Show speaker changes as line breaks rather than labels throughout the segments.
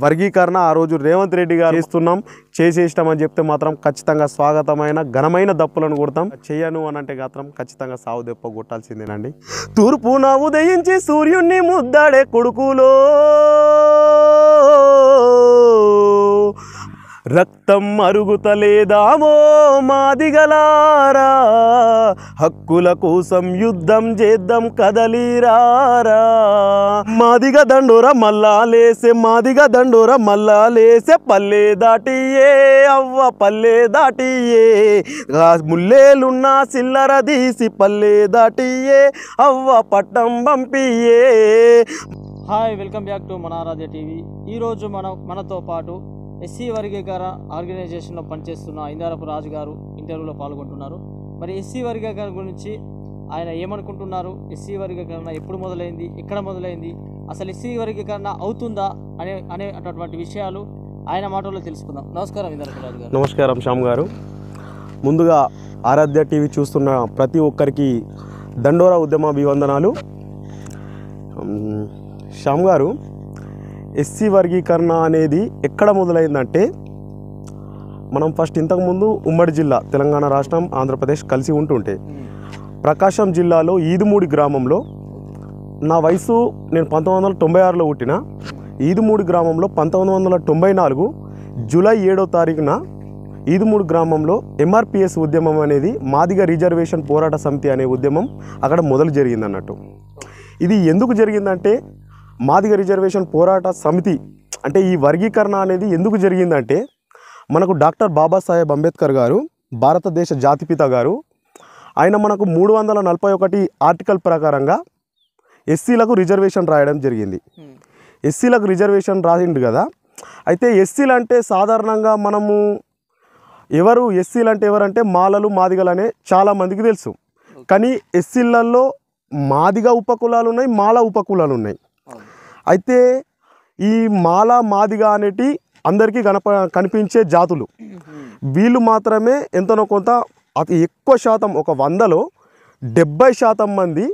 వర్గీకరణ ఆ రోజు రేవంత్ రెడ్డి గారు చేసేసినామని చెప్తే మాత్రం ఖచ్చితంగా స్వాగతమైన ఘనమైన దప్పులను కొడతాం. చేయను అని అంటే మాత్రం ఖచ్చితంగా సావు దెప్ప కొట్టాల్సిందేనండి. తూర్పున ఉదయించి సూర్యుణ్ణి ముద్దాడే కొడుకులో రక్తం అరుగుతలేదామో మాదిగలారా, హక్కుల కోసం యుద్ధం చేద్దాం కదలిరారా. మాదిగ దండోర మల్లా లేసే, మాదిగ దండోర మల్లా లేసే, పల్లె దాటియే అవ్వ పల్లె దాటియే, ముల్లేలున్న సిల్లర తీసి పల్లె దాటియే అవ్వ పట్టం పంపియే.
హాయ్, వెల్కమ్ బ్యాక్ టు మన ఆరాధ్య టీవీ. ఈరోజు మనతో పాటు ఎస్సీ వర్గీకరణ ఆర్గనైజేషన్లో పనిచేస్తున్న ఇందారపు రాజు గారు ఇంటర్వ్యూలో పాల్గొంటున్నారు. మరి ఎస్సీ వర్గీకరణ గురించి ఆయన ఏమనుకుంటున్నారు, ఎస్సీ వర్గీకరణ ఎప్పుడు మొదలైంది, ఎక్కడ మొదలైంది, అసలు ఎస్సీ వర్గీకరణ అవుతుందా అనేటువంటి విషయాలు ఆయన మాటల్లో తెలుసుకుందాం. నమస్కారం ఇందారపు రాజు గారు.
నమస్కారం శ్యామ్ గారు. ముందుగా ఆరాధ్య టీవీ చూస్తున్న ప్రతి ఒక్కరికి దండోరా ఉద్యమ అభివందనాలు. శ్యామ్ గారు, ఎస్సీ వర్గీకరణ అనేది ఎక్కడ మొదలైందంటే, మనం ఫస్ట్ ఇంతకుముందు ఉమ్మడి జిల్లా తెలంగాణ రాష్ట్రం ఆంధ్రప్రదేశ్ కలిసి ఉంటుంటే ప్రకాశం జిల్లాలో ఈదుమూడి గ్రామంలో, నా వయసు నేను 1996లో పుట్టిన, ఈదుమూడి గ్రామంలో 1994 జూలై 7వ తారీఖున ఈదుమూడి గ్రామంలో ఎంఆర్పిఎస్ ఉద్యమం అనేది మాదిగ రిజర్వేషన్ పోరాట సమితి అనే ఉద్యమం అక్కడ మొదలు జరిగింది అన్నట్టు. ఇది ఎందుకు జరిగిందంటే, మాదిగ రిజర్వేషన్ పోరాట సమితి అంటే ఈ వర్గీకరణ అనేది ఎందుకు జరిగిందంటే, మనకు డాక్టర్ బాబాసాహెబ్ అంబేద్కర్ గారు, భారతదేశ జాతిపిత గారు, ఆయన మనకు 341 ఆర్టికల్ ప్రకారంగా ఎస్సీలకు రిజర్వేషన్ రాయడం జరిగింది. ఎస్సీలకు రిజర్వేషన్ రాసిండు కదా. అయితే ఎస్సీలు అంటే సాధారణంగా మనము ఎస్సీలు అంటే ఎవరంటే మాలలు మాదిగలు అనే చాలామందికి తెలుసు. కానీ ఎస్సీలలో మాదిగ ఉపకులాలు ఉన్నాయి, మాల ఉపకులాలు ఉన్నాయి. అయితే ఈ మాల మాదిగ అనేటి అందరికీ కనిపించే జాతులు. వీళ్ళు మాత్రమే ఎంతనో కొంత అతి ఎక్కువ శాతం, ఒక 100లో 70% మంది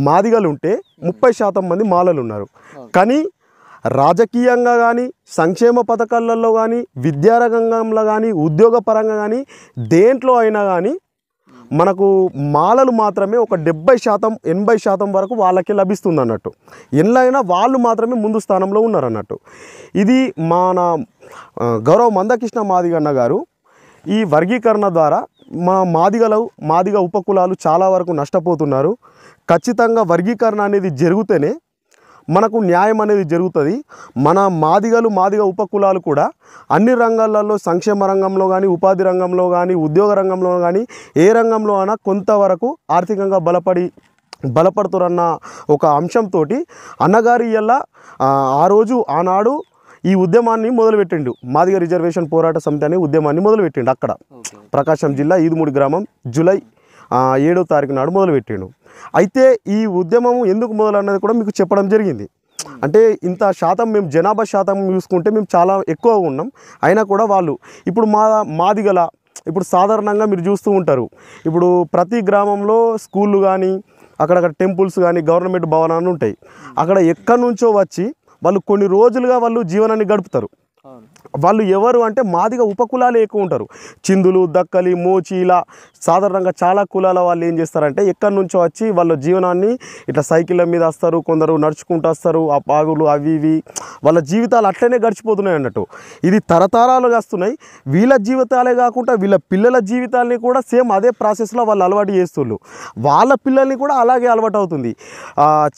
మాదిగలు ఉంటే 30% మంది మాలలు ఉన్నారు. కానీ రాజకీయంగా కానీ, సంక్షేమ పథకాలలో కానీ, విద్యారంగంలో కానీ, ఉద్యోగ పరంగా కానీ, దేంట్లో అయినా కానీ మనకు మాలలు మాత్రమే ఒక 70% 80% వరకు వాళ్ళకి లభిస్తుంది అన్నట్టు. ఎన్నైనా వాళ్ళు మాత్రమే ముందు స్థానంలో ఉన్నారన్నట్టు. ఇది మన గౌరవ మందకృష్ణ మాదిగన్న గారు ఈ వర్గీకరణ ద్వారా మా మాదిగ ఉపకులాలు చాలా వరకు నష్టపోతున్నారు. ఖచ్చితంగా వర్గీకరణ అనేది జరిగితేనే మనకు న్యాయం అనేది జరుగుతుంది. మన మాదిగ ఉపకులాలు కూడా అన్ని రంగాలలో, సంక్షేమ రంగంలో కానీ, ఉపాధి రంగంలో కానీ, ఉద్యోగ రంగంలో కానీ, ఏ రంగంలో అయినా కొంతవరకు ఆర్థికంగా బలపడుతురన్న ఒక అంశంతో అన్నగారు ఇలా ఆనాడు ఈ ఉద్యమాన్ని మొదలుపెట్టిండు. మాదిగ రిజర్వేషన్ పోరాట సమితి అనే ఉద్యమాన్ని మొదలుపెట్టిండు అక్కడ ప్రకాశం జిల్లా ఈదుమూడి గ్రామం జూలై 7వ తారీఖు నాడు మొదలుపెట్టిండు. అయితే ఈ ఉద్యమం ఎందుకు మొదలన్నది కూడా మీకు చెప్పడం జరిగింది. అంటే ఇంత శాతం మేము జనాభా శాతం చూసుకుంటే మేము చాలా ఎక్కువగా ఉన్నాం. అయినా కూడా వాళ్ళు ఇప్పుడు మాదిగల ఇప్పుడు సాధారణంగా మీరు చూస్తూ ఉంటారు, ఇప్పుడు ప్రతి గ్రామంలో స్కూళ్ళు కానీ, అక్కడక్కడ టెంపుల్స్ కానీ, గవర్నమెంట్ భవనాలు ఉంటాయి. అక్కడ ఎక్కడి నుంచో వచ్చి వాళ్ళు కొన్ని రోజులుగా వాళ్ళు జీవనాన్ని గడుపుతారు. వాళ్ళు ఎవరు అంటే మాదిగ ఉపకులాలు ఎక్కువ ఉంటారు. చిందులు, దక్కలి, మోచి, ఇలా సాధారణంగా చాలా కులాల వాళ్ళు ఏం చేస్తారంటే ఎక్కడి నుంచో వచ్చి వాళ్ళ జీవనాన్ని ఇట్లా సైకిళ్ళ మీద వస్తారు, కొందరు నడుచుకుంటూ వస్తారు. ఆ పాగులు అవి ఇవి వాళ్ళ జీవితాలు అట్లనే గడిచిపోతున్నాయి అన్నట్టు. ఇది తరతరాలుగా వస్తున్నాయి. వీళ్ళ జీవితాలే కాకుండా వీళ్ళ పిల్లల జీవితాలని కూడా సేమ్ అదే ప్రాసెస్లో వాళ్ళు అలవాటు చేస్తున్నారు. వాళ్ళ పిల్లల్ని కూడా అలాగే అలవాటు అవుతుంది.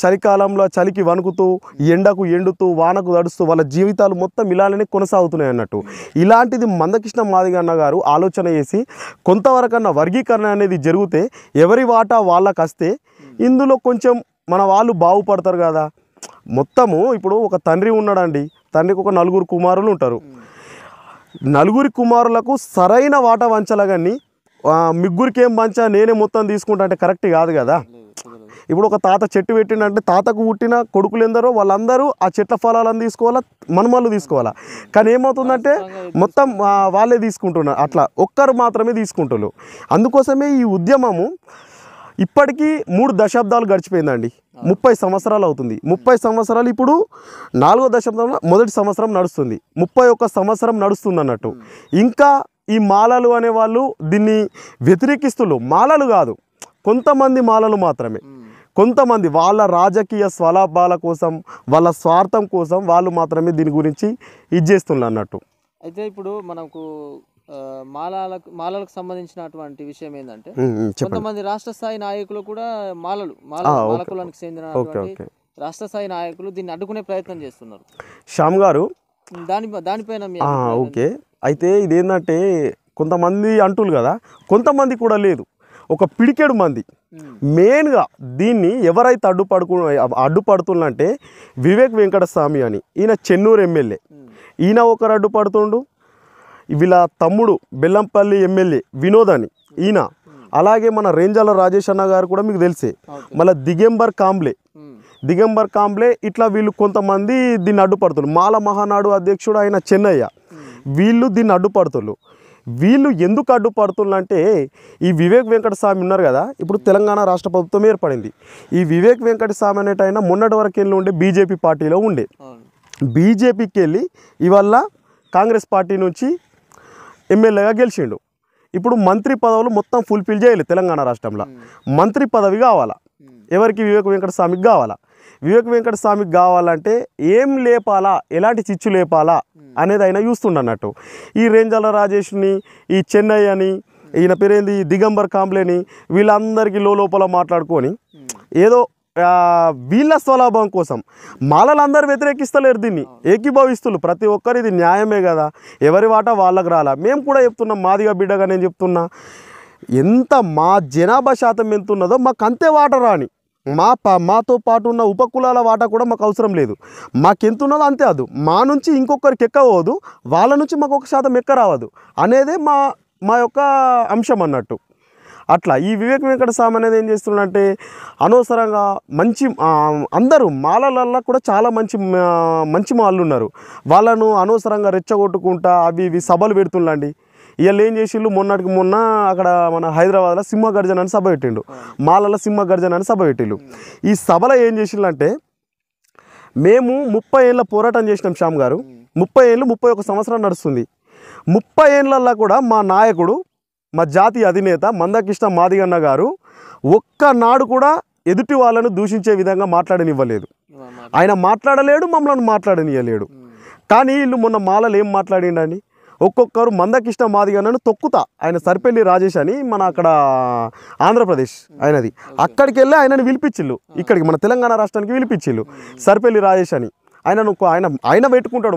చలికాలంలో చలికి వణుకుతూ, ఎండకు ఎండుతూ, వానకు తడుస్తూ వాళ్ళ జీవితాలు మొత్తం ఇలానే కొనసాగుతున్నాయి అన్నట్టు. ఇలాంటిది మందకృష్ణ మాదిగన్న గారు ఆలోచన చేసి కొంతవరకన్నా వర్గీకరణ అనేది జరిగితే ఎవరి వాటా వాళ్ళకి వస్తే ఇందులో కొంచెం మన వాళ్ళు బాగుపడతారు కదా. మొత్తము ఇప్పుడు ఒక తండ్రి ఉన్నాడండి, తండ్రికి ఒక 4 కుమారులు ఉంటారు. 4 కుమారులకు సరైన వాటా వంచాల, కానీ ముగ్గురికి ఏం పంచా నేనే మొత్తం తీసుకుంటా అంటే కరెక్ట్ కాదు కదా. ఇప్పుడు ఒక తాత చెట్టు పెట్టిండంటే తాతకు పుట్టిన కొడుకులు ఎందరో వాళ్ళందరూ ఆ చెట్ల ఫలాలను తీసుకోవాలా, మనమల్లు తీసుకోవాలా. కానీ ఏమవుతుందంటే మొత్తం వాళ్ళే తీసుకుంటున్నారు, అట్లా ఒక్కరు మాత్రమే తీసుకుంటున్నారు. అందుకోసమే ఈ ఉద్యమము ఇప్పటికీ 3 దశాబ్దాలు గడిచిపోయిందండి. 30 సంవత్సరాలు అవుతుంది. 30 సంవత్సరాలు ఇప్పుడు 4వ దశాబ్దంలో మొదటి సంవత్సరం నడుస్తుంది. 31 సంవత్సరం నడుస్తుంది అన్నట్టు. ఇంకా ఈ మాలలు అనేవాళ్ళు దీన్ని వ్యతిరేకిస్తున్నారు. మాలలు కాదు, కొంతమంది మాలలు మాత్రమే. కొంతమంది వాళ్ళ రాజకీయ స్వలాభాల కోసం, వాళ్ళ స్వార్థం కోసం వాళ్ళు మాత్రమే దీని గురించి ఇది చేస్తున్నారు అన్నట్టు.
అయితే ఇప్పుడు మనకు మాలలకు సంబంధించినటువంటి విషయం ఏంటంటే, కొంతమంది రాష్ట్ర స్థాయి నాయకులు కూడా మాల కులానికి చెందిన రాష్ట్ర స్థాయి నాయకులు దీన్ని అడ్డుకునే ప్రయత్నం చేస్తున్నారు.
శ్యామ్ గారు
దానిపైన
ఓకే. అయితే ఇదేంటంటే కొంతమంది అంటులు కదా, కొంతమంది కూడా లేదు, ఒక పిడికెడు మంది మెయిన్గా దీన్ని ఎవరైతే అడ్డుపడుతుందంటే వివేక్ వెంకటస్వామి అని, ఈయన చెన్నూరు ఎమ్మెల్యే. ఈయన ఒకరు అడ్డుపడుతుండు, వీళ్ళ తమ్ముడు బెల్లంపల్లి ఎమ్మెల్యే వినోద్ అని ఈయన, అలాగే మన రేంజాల రాజేష్ అన్న గారు కూడా మీకు తెలిసే, మళ్ళీ దిగంబర్ కాంబ్లే, ఇట్లా వీళ్ళు కొంతమంది దీన్ని అడ్డుపడుతున్నారు. మాల మహానాడు అధ్యక్షుడు ఆయన చెన్నయ్య, వీళ్ళు దీన్ని అడ్డుపడుతున్నారు. వీళ్ళు ఎందుకు అడ్డుపడుతున్నారంటే, ఈ వివేక్ వెంకటస్వామి ఉన్నారు కదా, ఇప్పుడు తెలంగాణ రాష్ట్ర ప్రభుత్వం ఏర్పడింది. ఈ వివేక్ వెంకటస్వామి అనేటైనా మొన్నటి వరకు వెళ్ళి ఉండే బీజేపీ పార్టీలో ఉండే, బీజేపీకి వెళ్ళి ఇవాళ కాంగ్రెస్ పార్టీ నుంచి ఎమ్మెల్యేగా గెలిచిండు. ఇప్పుడు మంత్రి పదవులు మొత్తం ఫుల్ఫిల్ చేయాలి తెలంగాణ రాష్ట్రంలో. మంత్రి పదవి కావాలా ఎవరికి? వివేక్ వెంకటస్వామికి కావాలా. వివేక్ వెంకటస్వామికి కావాలంటే ఏం లేపాలా, ఎలాంటి చిచ్చు లేపాలా అనేది ఆయన చూస్తుండన్నట్టు. ఈ రేంజాల రాజేష్ని, ఈ చెన్నయ్యని, ఈయన పేరేంది దిగంబర్ కాంబ్లేని, వీళ్ళందరికీ లోపల మాట్లాడుకొని ఏదో వీళ్ళ స్వలాభం కోసం మాలలందరూ వ్యతిరేకిస్తలేరు, దీన్ని ఏకీభవిస్తున్నారు ప్రతి ఒక్కరు. ఇది న్యాయమే కదా, ఎవరి వాటా వాళ్ళకు రాలా. మేము కూడా చెప్తున్నాం, మాదిగా బిడ్డగా నేను చెప్తున్నా, ఎంత మా జనాభా శాతం ఎంత ఉన్నదో మాకు అంతే వాటా రాని, మాతో పాటు ఉన్న ఉపకులాల వాటా కూడా మాకు అవసరం లేదు. మాకెంత ఉన్నదో అంతే, అది మా నుంచి ఇంకొకరికి ఎక్కవద్దు, వాళ్ళ నుంచి మాకు 1% ఎక్క రావద్దు అనేదే మా యొక్క అంశం అన్నట్టు. అట్లా ఈ వివేక్ వెంకటస్వామి అనేది ఏం చేస్తున్నాడంటే, అనవసరంగా అందరూ మాలలల్లో కూడా చాలా మంచి మాళ్ళు ఉన్నారు, వాళ్ళను అనవసరంగా రెచ్చగొట్టుకుంటా అవి ఇవి సభలు పెడుతుండండి. వీళ్ళు ఏం చేసిండు, మొన్న అక్కడ మన హైదరాబాద్లో సింహగర్జన అని సభ పెట్టిండు, మాలల సింహగర్జన అని సభ పెట్టిండు. ఈ సభలో ఏం చేసిండంటే, మేము 30 ఏళ్ళ పోరాటం చేసినాం శ్యామ్ గారు, 30 ఏళ్ళు 31 సంవత్సరం నడుస్తుంది. 30 ఏళ్ళల్లో కూడా మా నాయకుడు, మా జాతీయ అధినేత మందకృష్ణ మాదిగన్న గారు ఒక్కనాడు కూడా ఎదుటి వాళ్ళను దూషించే విధంగా మాట్లాడనివ్వలేదు. ఆయన మాట్లాడలేడు, మమ్మల్ని మాట్లాడనివ్వలేడు. కానీ వీళ్ళు మొన్న మాలలు ఏం మాట్లాడిండని, ఒక్కొక్కరు మందకృష్ణ మాదిగన్నను తొక్కుతా, ఆయన సర్పల్లి రాజేష్ అని మన అక్కడ ఆంధ్రప్రదేశ్ ఆయనది, అక్కడికి వెళ్ళి ఆయనను పిలిపించిళ్ళు, ఇక్కడికి మన తెలంగాణ రాష్ట్రానికి పిలిపించిళ్ళు సర్పల్లి రాజేష్ అని. ఆయన పెట్టుకుంటాడు,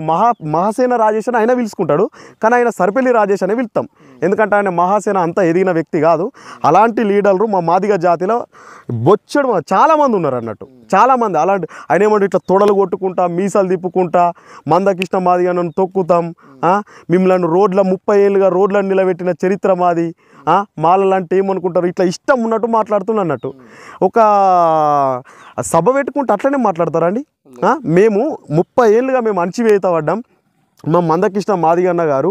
మహాసేన రాజేష్ అని ఆయన పిలుచుకుంటాడు, కానీ ఆయన సర్పల్లి రాజేష్ అనే పిలుస్తాం, ఎందుకంటే ఆయన మహాసేన అంతా ఎదిగిన వ్యక్తి కాదు. అలాంటి లీడర్లు మా మాదిగ జాతిలో బొచ్చడు చాలామంది ఉన్నారు అన్నట్టు, చాలామంది. అలాంటి ఆయన ఏమంటే ఇట్లా తొడలు కొట్టుకుంటా, మీసాలు తిప్పుకుంటా, మందకృష్ణ మాదిగా నన్ను తొక్కుతాం, మిమ్మల్ని 30 ఏళ్ళుగా రోడ్లను నిలబెట్టిన చరిత్ర మాది, మాలలంటే ఏమనుకుంటారు, ఇట్లా ఇష్టం ఉన్నట్టు మాట్లాడుతున్నట్టు. ఒక సభ పెట్టుకుంటే అట్లనే మాట్లాడతారండి. మేము 30 ఏళ్ళుగా మేము అణచివేయబడ్డాం. మా మందకృష్ణ మాదిగన్న గారు,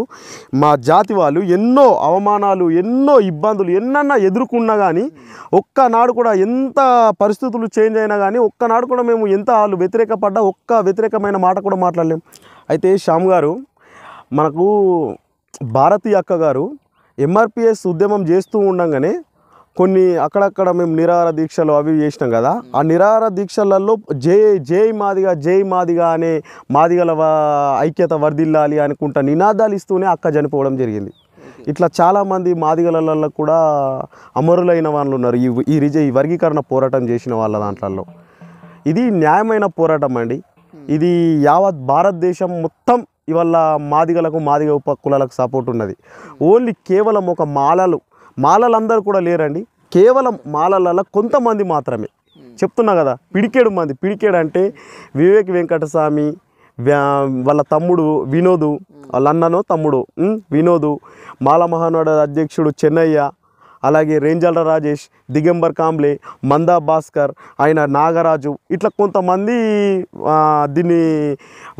మా జాతి వాళ్ళు ఎన్నో అవమానాలు, ఎన్నో ఇబ్బందులు ఎన్నన్నా ఎదుర్కొన్నా కానీ, ఒక్కనాడు కూడా ఎంత పరిస్థితులు చేంజ్ అయినా కానీ ఒక్కనాడు కూడా మేము ఎంత వాళ్ళు వ్యతిరేకపడ్డా ఒక్క వ్యతిరేకమైన మాట కూడా మాట్లాడలేం. అయితే శ్యామ్ గారు, మనకు భారతీ అక్క గారు ఎంఆర్పిఎస్ ఉద్యమం చేస్తూ ఉండగానే కొన్ని అక్కడక్కడ మేము నిరాహార దీక్షలు అవి చేసినాం కదా, ఆ నిరాహార దీక్షలలో జై మాదిగా అనే మాదిగల ఐక్యత వర్ధిల్లాలి అనుకుంటా నినాదాలు ఇస్తూనే అక్క చనిపోవడం జరిగింది. ఇట్లా చాలామంది మాదిగలలో కూడా అమరులైన వాళ్ళు ఉన్నారు ఈ వర్గీకరణ పోరాటం చేసిన వాళ్ళ దాంట్లో. ఇది న్యాయమైన పోరాటం అండి. ఇది యావత్ భారతదేశం మొత్తం ఇవాళ మాదిగ ఉపకులాలకు సపోర్ట్ ఉన్నది. ఓన్లీ కేవలం ఒక మాలలందరూ కూడా లేరండి, కేవలం మాలలలో కొంతమంది మాత్రమే. చెప్తున్నా కదా, పిడికేడు అంటే వివేక్ వెంకటస్వామి, వాళ్ళ తమ్ముడు వినోదు, వాళ్ళ అన్ననో తమ్ముడు వినోదు, మాల మహానాడు అధ్యక్షుడు చెన్నయ్య, అలాగే రేంజల రాజేష్, దిగంబర్ కాంబ్లే, మందా భాస్కర్, ఆయన నాగరాజు, ఇట్లా కొంతమంది దీన్ని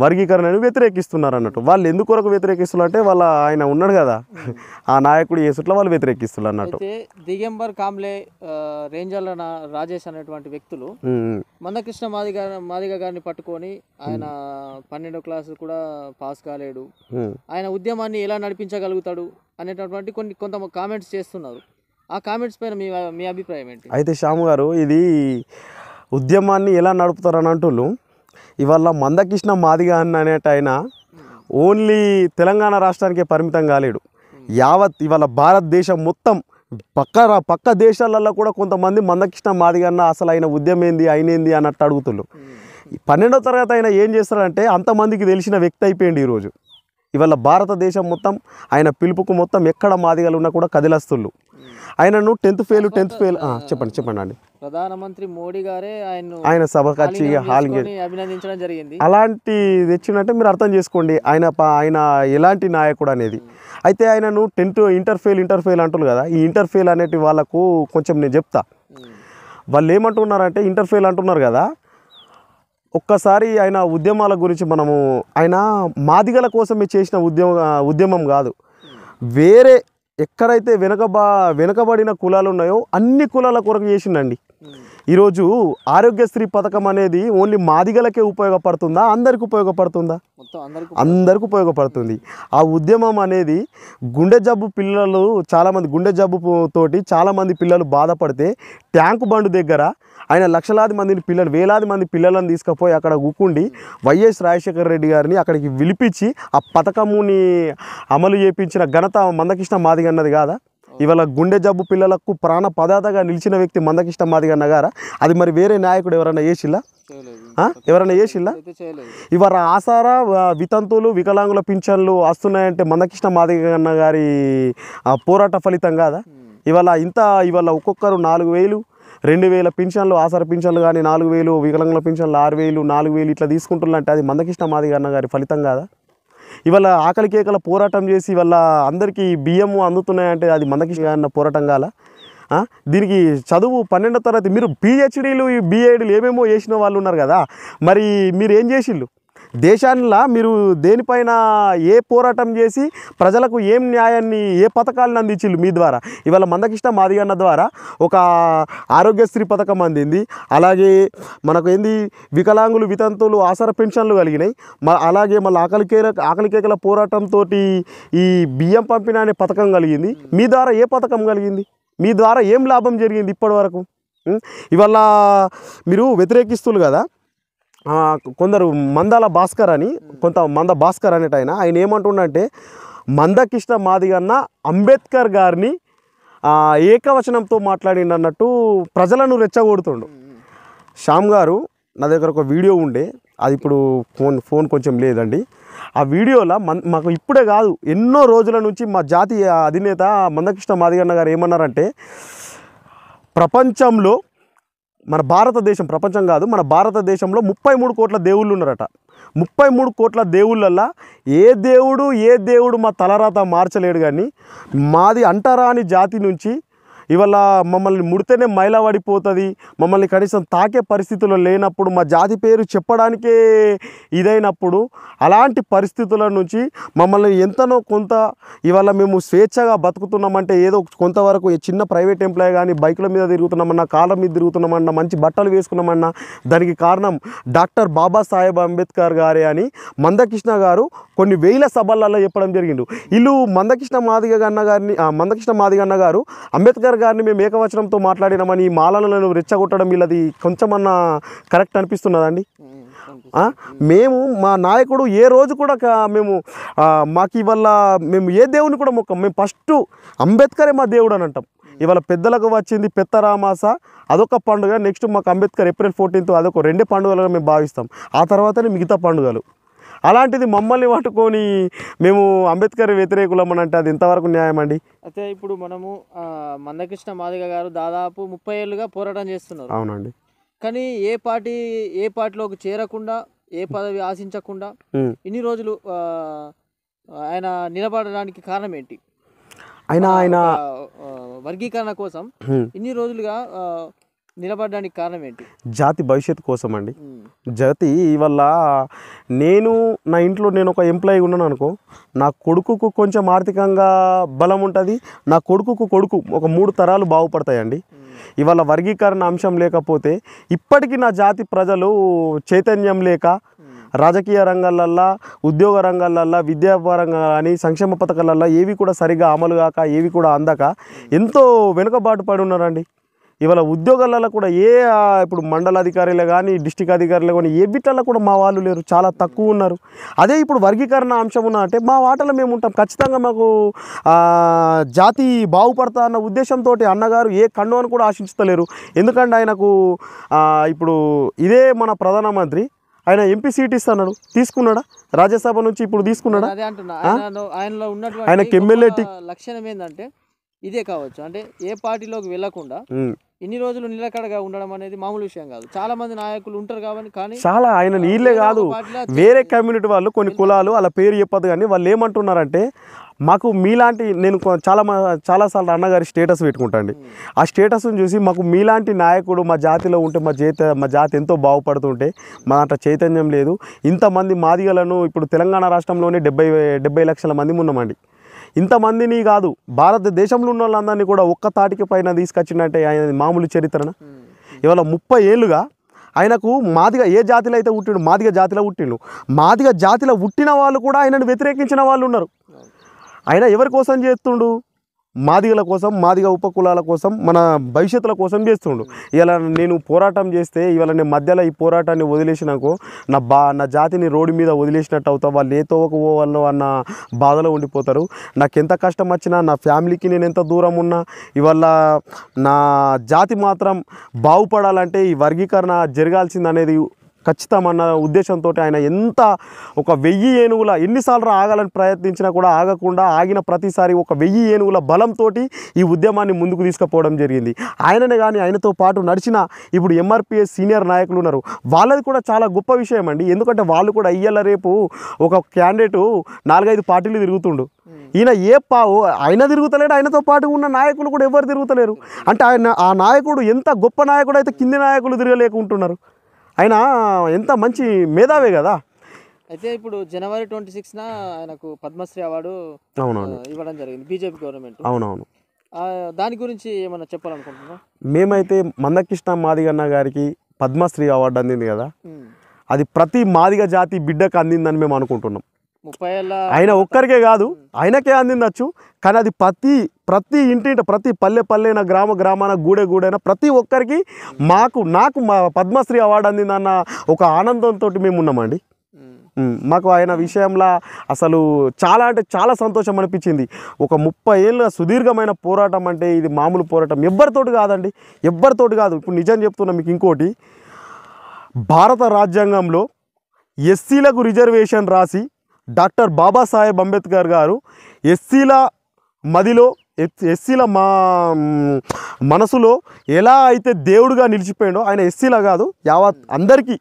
వర్గీకరణను వ్యతిరేకిస్తున్నారు అన్నట్టు. వాళ్ళు ఎందుకొరకు వ్యతిరేకిస్తున్నారు అంటే ఆయన ఉన్నాడు కదా ఆ నాయకుడు చేసుట్లా వాళ్ళు వ్యతిరేకిస్తున్నారు అన్నట్టు.
అయితే దిగంబర్ కాంబ్లే, రేంజల రాజేష్ అనేటువంటి వ్యక్తులు మందకృష్ణ మాదిగ గారిని పట్టుకొని ఆయన 12వ క్లాసు కూడా పాస్ కాలేడు, ఆయన ఉద్యమాన్ని ఎలా నడిపించగలుగుతాడు అనేటటువంటి కొంత కామెంట్స్ చేస్తున్నారు. ఆ కామెంట్స్ పైన మీ అభిప్రాయం ఏంటి?
అయితే శ్యామ్ గారు, ఇది ఉద్యమాన్ని ఎలా నడుపుతారని అంటున్నారు. ఇవాళ మందకృష్ణ మాదిగ అనేట ఆయన ఓన్లీ తెలంగాణ రాష్ట్రానికే పరిమితం కాలేడు. యావత్ ఇవాళ భారతదేశం మొత్తం పక్క దేశాలలో కూడా కొంతమంది మందకృష్ణ మాదిగ అసలు ఆయన ఉద్యమం ఏంది అయినేంది అన్నట్టు అడుగుతున్నారు. 12వ తరగతి అయినా ఏం చేస్తారంటే అంతమందికి తెలిసిన వ్యక్తి అయిపోయింది ఈరోజు. ఇవాళ భారతదేశం మొత్తం ఆయన పిలుపుకు మొత్తం ఎక్కడ మాదిగలు ఉన్నా కూడా కదిలస్తుళ్ళు. ఆయనను 10th ఫెయిల్ చెప్పండి అండి.
ప్రధానమంత్రి మోడీ గారే
ఆయన సభకు వచ్చి
అభినందించడం జరిగింది.
అలాంటి తెచ్చినట్టే మీరు అర్థం చేసుకోండి ఆయన ఎలాంటి నాయకుడు అనేది. అయితే ఆయనను ఇంటర్ ఫెయిల్ అంటున్నారు కదా. ఈ ఇంటర్ ఫెయిల్ అనేటి వాళ్ళకు కొంచెం నేను చెప్తా. వాళ్ళు ఏమంటున్నారంటే ఇంటర్ ఫెయిల్ అంటున్నారు కదా, ఒక్కసారి ఆయన ఉద్యమాల గురించి ఆయన మాదిగల కోసమే చేసిన ఉద్యమం కాదు, వేరే ఎక్కడైతే వెనుకబడిన కులాలు ఉన్నాయో అన్ని కులాల కొరకు చేసిండండి. ఈరోజు ఆరోగ్యశ్రీ పథకం అనేది ఓన్లీ మాదిగలకే ఉపయోగపడుతుందా, అందరికి ఉపయోగపడుతుందా? అందరికి ఉపయోగపడుతుంది. ఆ ఉద్యమం అనేది గుండె జబ్బు పిల్లలు చాలామంది గుండె జబ్బు తోటి చాలామంది పిల్లలు బాధపడితే ట్యాంకు బండు దగ్గర ఆయన లక్షలాది మందిని వేలాది మంది పిల్లలను తీసుకుపోయి అక్కడ కూకుండి వైఎస్ రాజశేఖర రెడ్డి గారిని అక్కడికి పిలిపించి ఆ పథకముని అమలు చేయించిన ఘనత మందకృష్ణ మాదిగ అన్నది కాదా? ఇవాళ గుండె జబ్బు పిల్లలకు ప్రాణ పదార్థగా నిలిచిన వ్యక్తి మందకృష్ణ మాదిగ అన్న గారా? అది మరి వేరే నాయకుడు ఎవరైనా చేసిల్లా? ఇవాళ ఆసారా వితంతువులు వికలాంగుల పింఛన్లు వస్తున్నాయంటే మందకృష్ణ మాదిగ అన్న గారి పోరాట ఫలితం కాదా? ఇవాళ ఒక్కొక్కరు 4,000 2,000 పింఛన్లు, ఆసరా పింఛన్లు కానీ 4,000, వికలాంగుల పింఛన్లు 6,000 4,000 ఇట్లా తీసుకుంటున్నారంటే అది మందకృష్ణ మాదిగ అన్న గారి ఫలితం కాదా? ఇవాళ ఆకలి కేకల పోరాటం చేసి ఇవాళ అందరికీ బియ్యము అందుతున్నాయంటే అది మందకృష్ణ అన్న పోరాటం కాల? దీనికి చదువు 12వ తరగతి మీరు పిహెచ్డీలు బిఏడీలు ఏమేమో చేసిన వాళ్ళు ఉన్నారు కదా, మరి మీరు ఏం చేసిళ్ళు? దేశాల్లో మీరు దేనిపైన ఏ పోరాటం చేసి ప్రజలకు ఏం న్యాయాన్ని ఏ పథకాలను అందించిళ్ళు మీ ద్వారా? ఇవాళ మందకృష్ణ మాదిగ అన్న ద్వారా ఒక ఆరోగ్యశ్రీ పథకం అందింది, అలాగే మనకు వికలాంగులు వితంతువులు ఆసరా పెన్షన్లు కలిగినాయి, అలాగే మళ్ళీ ఆకలి కేకల పోరాటంతో ఈ బియ్యం పంపిణీ అనే పథకం కలిగింది. మీ ద్వారా ఏ పథకం కలిగింది? మీ ద్వారా ఏం లాభం జరిగింది ఇప్పటి వరకు? ఇవాళ మీరు వ్యతిరేకిస్తున్నారు కదా. కొందరు మంద భాస్కర్ అనేట ఆయన ఏమంటుండంటే మందకృష్ణ మాదిగ అన్న అంబేద్కర్ గారిని ఏకవచనంతో మాట్లాడిండు అన్నట్టు ప్రజలను రెచ్చగొడుతుండు. శ్యామ్ గారు, నా దగ్గర ఒక వీడియో ఉండే, అది ఇప్పుడు ఫోన్ కొంచెం లేదండి. ఆ వీడియోలో మాకు ఇప్పుడే కాదు ఎన్నో రోజుల నుంచి మా జాతీయ అధినేత మందకృష్ణ మాదిగ అన్న గారు ఏమన్నారంటే, ప్రపంచంలో మన భారతదేశం, ప్రపంచం కాదు మన భారతదేశంలో 33 కోట్ల దేవుళ్ళు ఉన్నారట. 33 కోట్ల దేవుళ్ళల్లో ఏ దేవుడు మా తలరాత మార్చలేడు, కానీ మాది అంటరాని జాతి నుంచి ఇవాళ మమ్మల్ని ముడితేనే మైలవడిపోతుంది, మమ్మల్ని కనీసం తాకే పరిస్థితుల్లో లేనప్పుడు, మా జాతి పేరు చెప్పడానికే ఇదైనప్పుడు, అలాంటి పరిస్థితుల నుంచి మమ్మల్ని ఎంతనో కొంత ఇవాళ మేము స్వేచ్ఛగా బతుకుతున్నామంటే ఏదో కొంతవరకు చిన్న ప్రైవేట్ ఎంప్లాయీ కానీ బైకుల మీద తిరుగుతున్నామన్నా, కాళ్ళ మీద తిరుగుతున్నామన్నా, మంచి బట్టలు వేసుకున్నామన్నా దానికి కారణం డాక్టర్ బాబాసాహెబ్ అంబేద్కర్ గారే అని మందకృష్ణ గారు కొన్ని వేల సభలలో చెప్పడం జరిగింది. వీళ్ళు మందకృష్ణ మాదిగ అన్న గారు అంబేద్కర్ గారిని మేము ఏకవచనంతో మాట్లాడినామని ఈ మాలలను రెచ్చగొట్టడం వీళ్ళది కొంచెమన్నా కరెక్ట్ అనిపిస్తున్నదండి? మా నాయకుడు ఏ రోజు కూడా మాకు ఇవాళ మేము ఏ దేవుని కూడా మేము ఫస్ట్ అంబేద్కరే మా దేవుడు అని అంటాం. ఇవాళ పెద్దలకు వచ్చింది పెత్తరామాస, అదొక పండుగ. నెక్స్ట్ మాకు అంబేద్కర్ April 14th, అదొక 2 పండుగలుగా మేము భావిస్తాం. ఆ తర్వాతనే మిగతా పండుగలు. అలాంటిది మమ్మల్ని పట్టుకొని మేము అంబేద్కర్ వ్యతిరేకులం అని అంటే అది ఎంతవరకు న్యాయం అండి?
అయితే ఇప్పుడు మనము మందకృష్ణ మాదిగ గారు దాదాపు 30 ఏళ్ళుగా పోరాటం చేస్తున్నారు.
అవునండి.
కానీ ఏ పార్టీలోకి చేరకుండా, ఏ పదవి ఆశించకుండా ఇన్ని రోజులు ఆయన నిలబడడానికి కారణం ఏంటి?
ఆయన
వర్గీకరణ కోసం
హ్మ్.
ఇన్ని రోజులుగా నిలబడడానికి కారణం ఏంటి?
జాతి భవిష్యత్తు కోసం అండి. జాతి ఇవల్ల నేను నా ఇంట్లో నేను ఒక ఎంప్లాయీ ఉన్నాను అనుకో, నా కొడుకుకు కొంచెం ఆర్థికంగా బలం ఉంటుంది, నా కొడుకు ఒక 3 తరాలు బాగుపడతాయండి. ఇవాళ వర్గీకరణ అంశం లేకపోతే ఇప్పటికీ నా జాతి ప్రజలు చైతన్యం లేక రాజకీయ రంగాలల్లో, ఉద్యోగ రంగాలల్లో, విద్యాపరంగా కానీ సంక్షేమ పథకాలల్లో ఏవి కూడా సరిగ్గా అమలు కాక, ఏవి కూడా అందక ఎంతో వెనుకబాటు పడి ఉన్నారండి. ఇవాళ ఉద్యోగాలలో కూడా ఇప్పుడు మండల అధికారులు కానీ డిస్టిక్ అధికారులు కానీ ఏ బిట్లలో కూడా మా వాళ్ళు లేరు, చాలా తక్కువ ఉన్నారు. అదే ఇప్పుడు వర్గీకరణ అంశం ఉన్నా అంటే మా వాటలో మేము ఉంటాం. ఖచ్చితంగా మాకు జాతి బాగుపడతా అన్న ఉద్దేశంతో అన్నగారు ఏ కండువను కూడా ఆశించలేరు. ఎందుకంటే ఆయనకు ఇప్పుడు ఇదే మన ప్రధానమంత్రి ఆయన ఎంపీ సీట్ ఇస్తున్నాడు, తీసుకున్నాడా? రాజ్యసభ నుంచి ఇప్పుడు తీసుకున్నాడా?
అదే అంటున్నా, ఆయనలో ఉన్నటువంటి
ఆయనకి ఎమ్మెల్యే
లక్షణం ఏంటంటే ఇదే కావచ్చు. అంటే ఏ పార్టీలోకి వెళ్లకుండా ఇన్ని రోజులు నిలకడగా ఉండడం అనేది మామూలు విషయం కాదు. చాలా మంది నాయకులు ఉంటారు కాబట్టి, కానీ
చాలా ఆయన నీళ్ళే కాదు, వేరే కమ్యూనిటీ వాళ్ళు కొన్ని కులాలు అలా పేరు చెప్పదు, కానీ వాళ్ళు ఏమంటున్నారంటే మాకు మీలాంటి, నేను చాలాసార్లు అన్నగారి స్టేటస్ పెట్టుకుంటాండి. ఆ స్టేటస్ని చూసి మాకు మీలాంటి నాయకుడు మా జాతిలో ఉంటే మా జాతి ఎంతో బాగుపడుతుంటే మా దాంట్లో చైతన్యం లేదు. ఇంతమంది మాదిగలను ఇప్పుడు తెలంగాణ రాష్ట్రంలోనే 70 లక్షల మంది ఉన్నామండి. ఇంతమందిని కాదు, భారతదేశంలో ఉన్న వాళ్ళందరినీ కూడా ఒక్క తాటికి పైన తీసుకొచ్చిందంటే ఆయన మామూలు చరిత్రన. ఇవాళ 30 ఏళ్ళుగా ఆయనకు మాదిగ ఏ జాతిలో అయితే పుట్టిండు, మాదిగ జాతిలో పుట్టిండు. మాదిగ జాతిలో పుట్టిన వాళ్ళు కూడా ఆయనను వ్యతిరేకించిన వాళ్ళు ఉన్నారు. ఆయన ఎవరి కోసం చేస్తుండు? మాదిగల కోసం, మాదిగ ఉపకులాల కోసం, మన భవిష్యత్తుల కోసం చేస్తుండు. ఇలా నేను పోరాటం చేస్తే ఇవాళ నేను మధ్యలో ఈ పోరాటాన్ని వదిలేసినాకో నా జాతిని రోడ్డు మీద వదిలేసినట్టు అవుతా, వాళ్ళు ఏ తోవకు పోవాలో అన్న బాధలో ఉండిపోతారు. నాకు ఎంత కష్టం వచ్చినా, నా ఫ్యామిలీకి నేను ఎంత దూరం ఉన్నా, ఇవాళ నా జాతి మాత్రం బాగుపడాలంటే ఈ వర్గీకరణ జరగాల్సిందనేది ఖచ్చితమన్న ఉద్దేశంతో ఆయన ఒక 1000 ఏనుగుల ఎన్నిసార్లు ఆగాలని ప్రయత్నించినా కూడా ఆగకుండా, ఆగిన ప్రతిసారి ఒక 1000 ఏనుగుల బలంతో ఈ ఉద్యమాన్ని ముందుకు తీసుకుపోవడం జరిగింది. ఆయననే కానీ ఆయనతో పాటు నడిచిన ఇప్పుడు ఎంఆర్పిఎస్ సీనియర్ నాయకులు ఉన్నారు, వాళ్ళది కూడా చాలా గొప్ప విషయం అండి. ఎందుకంటే వాళ్ళు కూడా ఇయ్యాల రేపు ఒక క్యాండిడేటు 4-5 పార్టీలు తిరుగుతుండు. ఈయన ఆయన తిరుగుతలేడు, ఆయనతో పాటు ఉన్న నాయకులు కూడా ఎవరు తిరుగుతలేరు. అంటే ఆ నాయకుడు ఎంత గొప్ప నాయకుడు అయితే కింది నాయకులు తిరగలేకుంటున్నారు. ఆయన ఎంత మంచి మేధావే కదా.
అయితే ఇప్పుడు జనవరి 26న ఆయనకు పద్మశ్రీ అవార్డు ఇవ్వడం జరిగింది బీజేపీ గవర్నమెంట్.
అవునవును,
దాని గురించి ఏమన్నా చెప్పాలనుకుంటున్నా?
మేమైతే మందకృష్ణ మాదిగన్న గారికి పద్మశ్రీ అవార్డు అందింది కదా, అది ప్రతి మాదిగ జాతి బిడ్డకు అందిందని మేము అనుకుంటున్నాం.
30 ఏళ్ళ
ఆయన ఒక్కరికే కాదు, ఆయనకే అందిందచ్చు, కానీ అది ప్రతి ఇంటింట, ప్రతి పల్లెన, గ్రామాన, గూడైన ప్రతి ఒక్కరికి నాకు మా పద్మశ్రీ అవార్డు అందిందన్న ఒక ఆనందంతో మేము ఉన్నామండి. మాకు ఆయన విషయంలో అసలు చాలా అంటే చాలా సంతోషం అనిపించింది. ఒక 30 ఏళ్ళ సుదీర్ఘమైన పోరాటం అంటే ఇది మామూలు పోరాటం ఎవరితోటి కాదండి, ఎవరితోటి కాదు. ఇప్పుడు నిజం చెప్తున్నా మీకు ఇంకోటి, భారత రాజ్యాంగంలో ఎస్సీలకు రిజర్వేషన్ రాసి డాక్టర్ బాబాసాహెబ్ అంబేద్కర్ గారు ఎస్సీల మదిలో, ఎస్సీల మనసులో ఎలా అయితే దేవుడుగా నిలిచిపోయాడో, ఆయన ఎస్సీలా కాదు యావత్ అందరికీ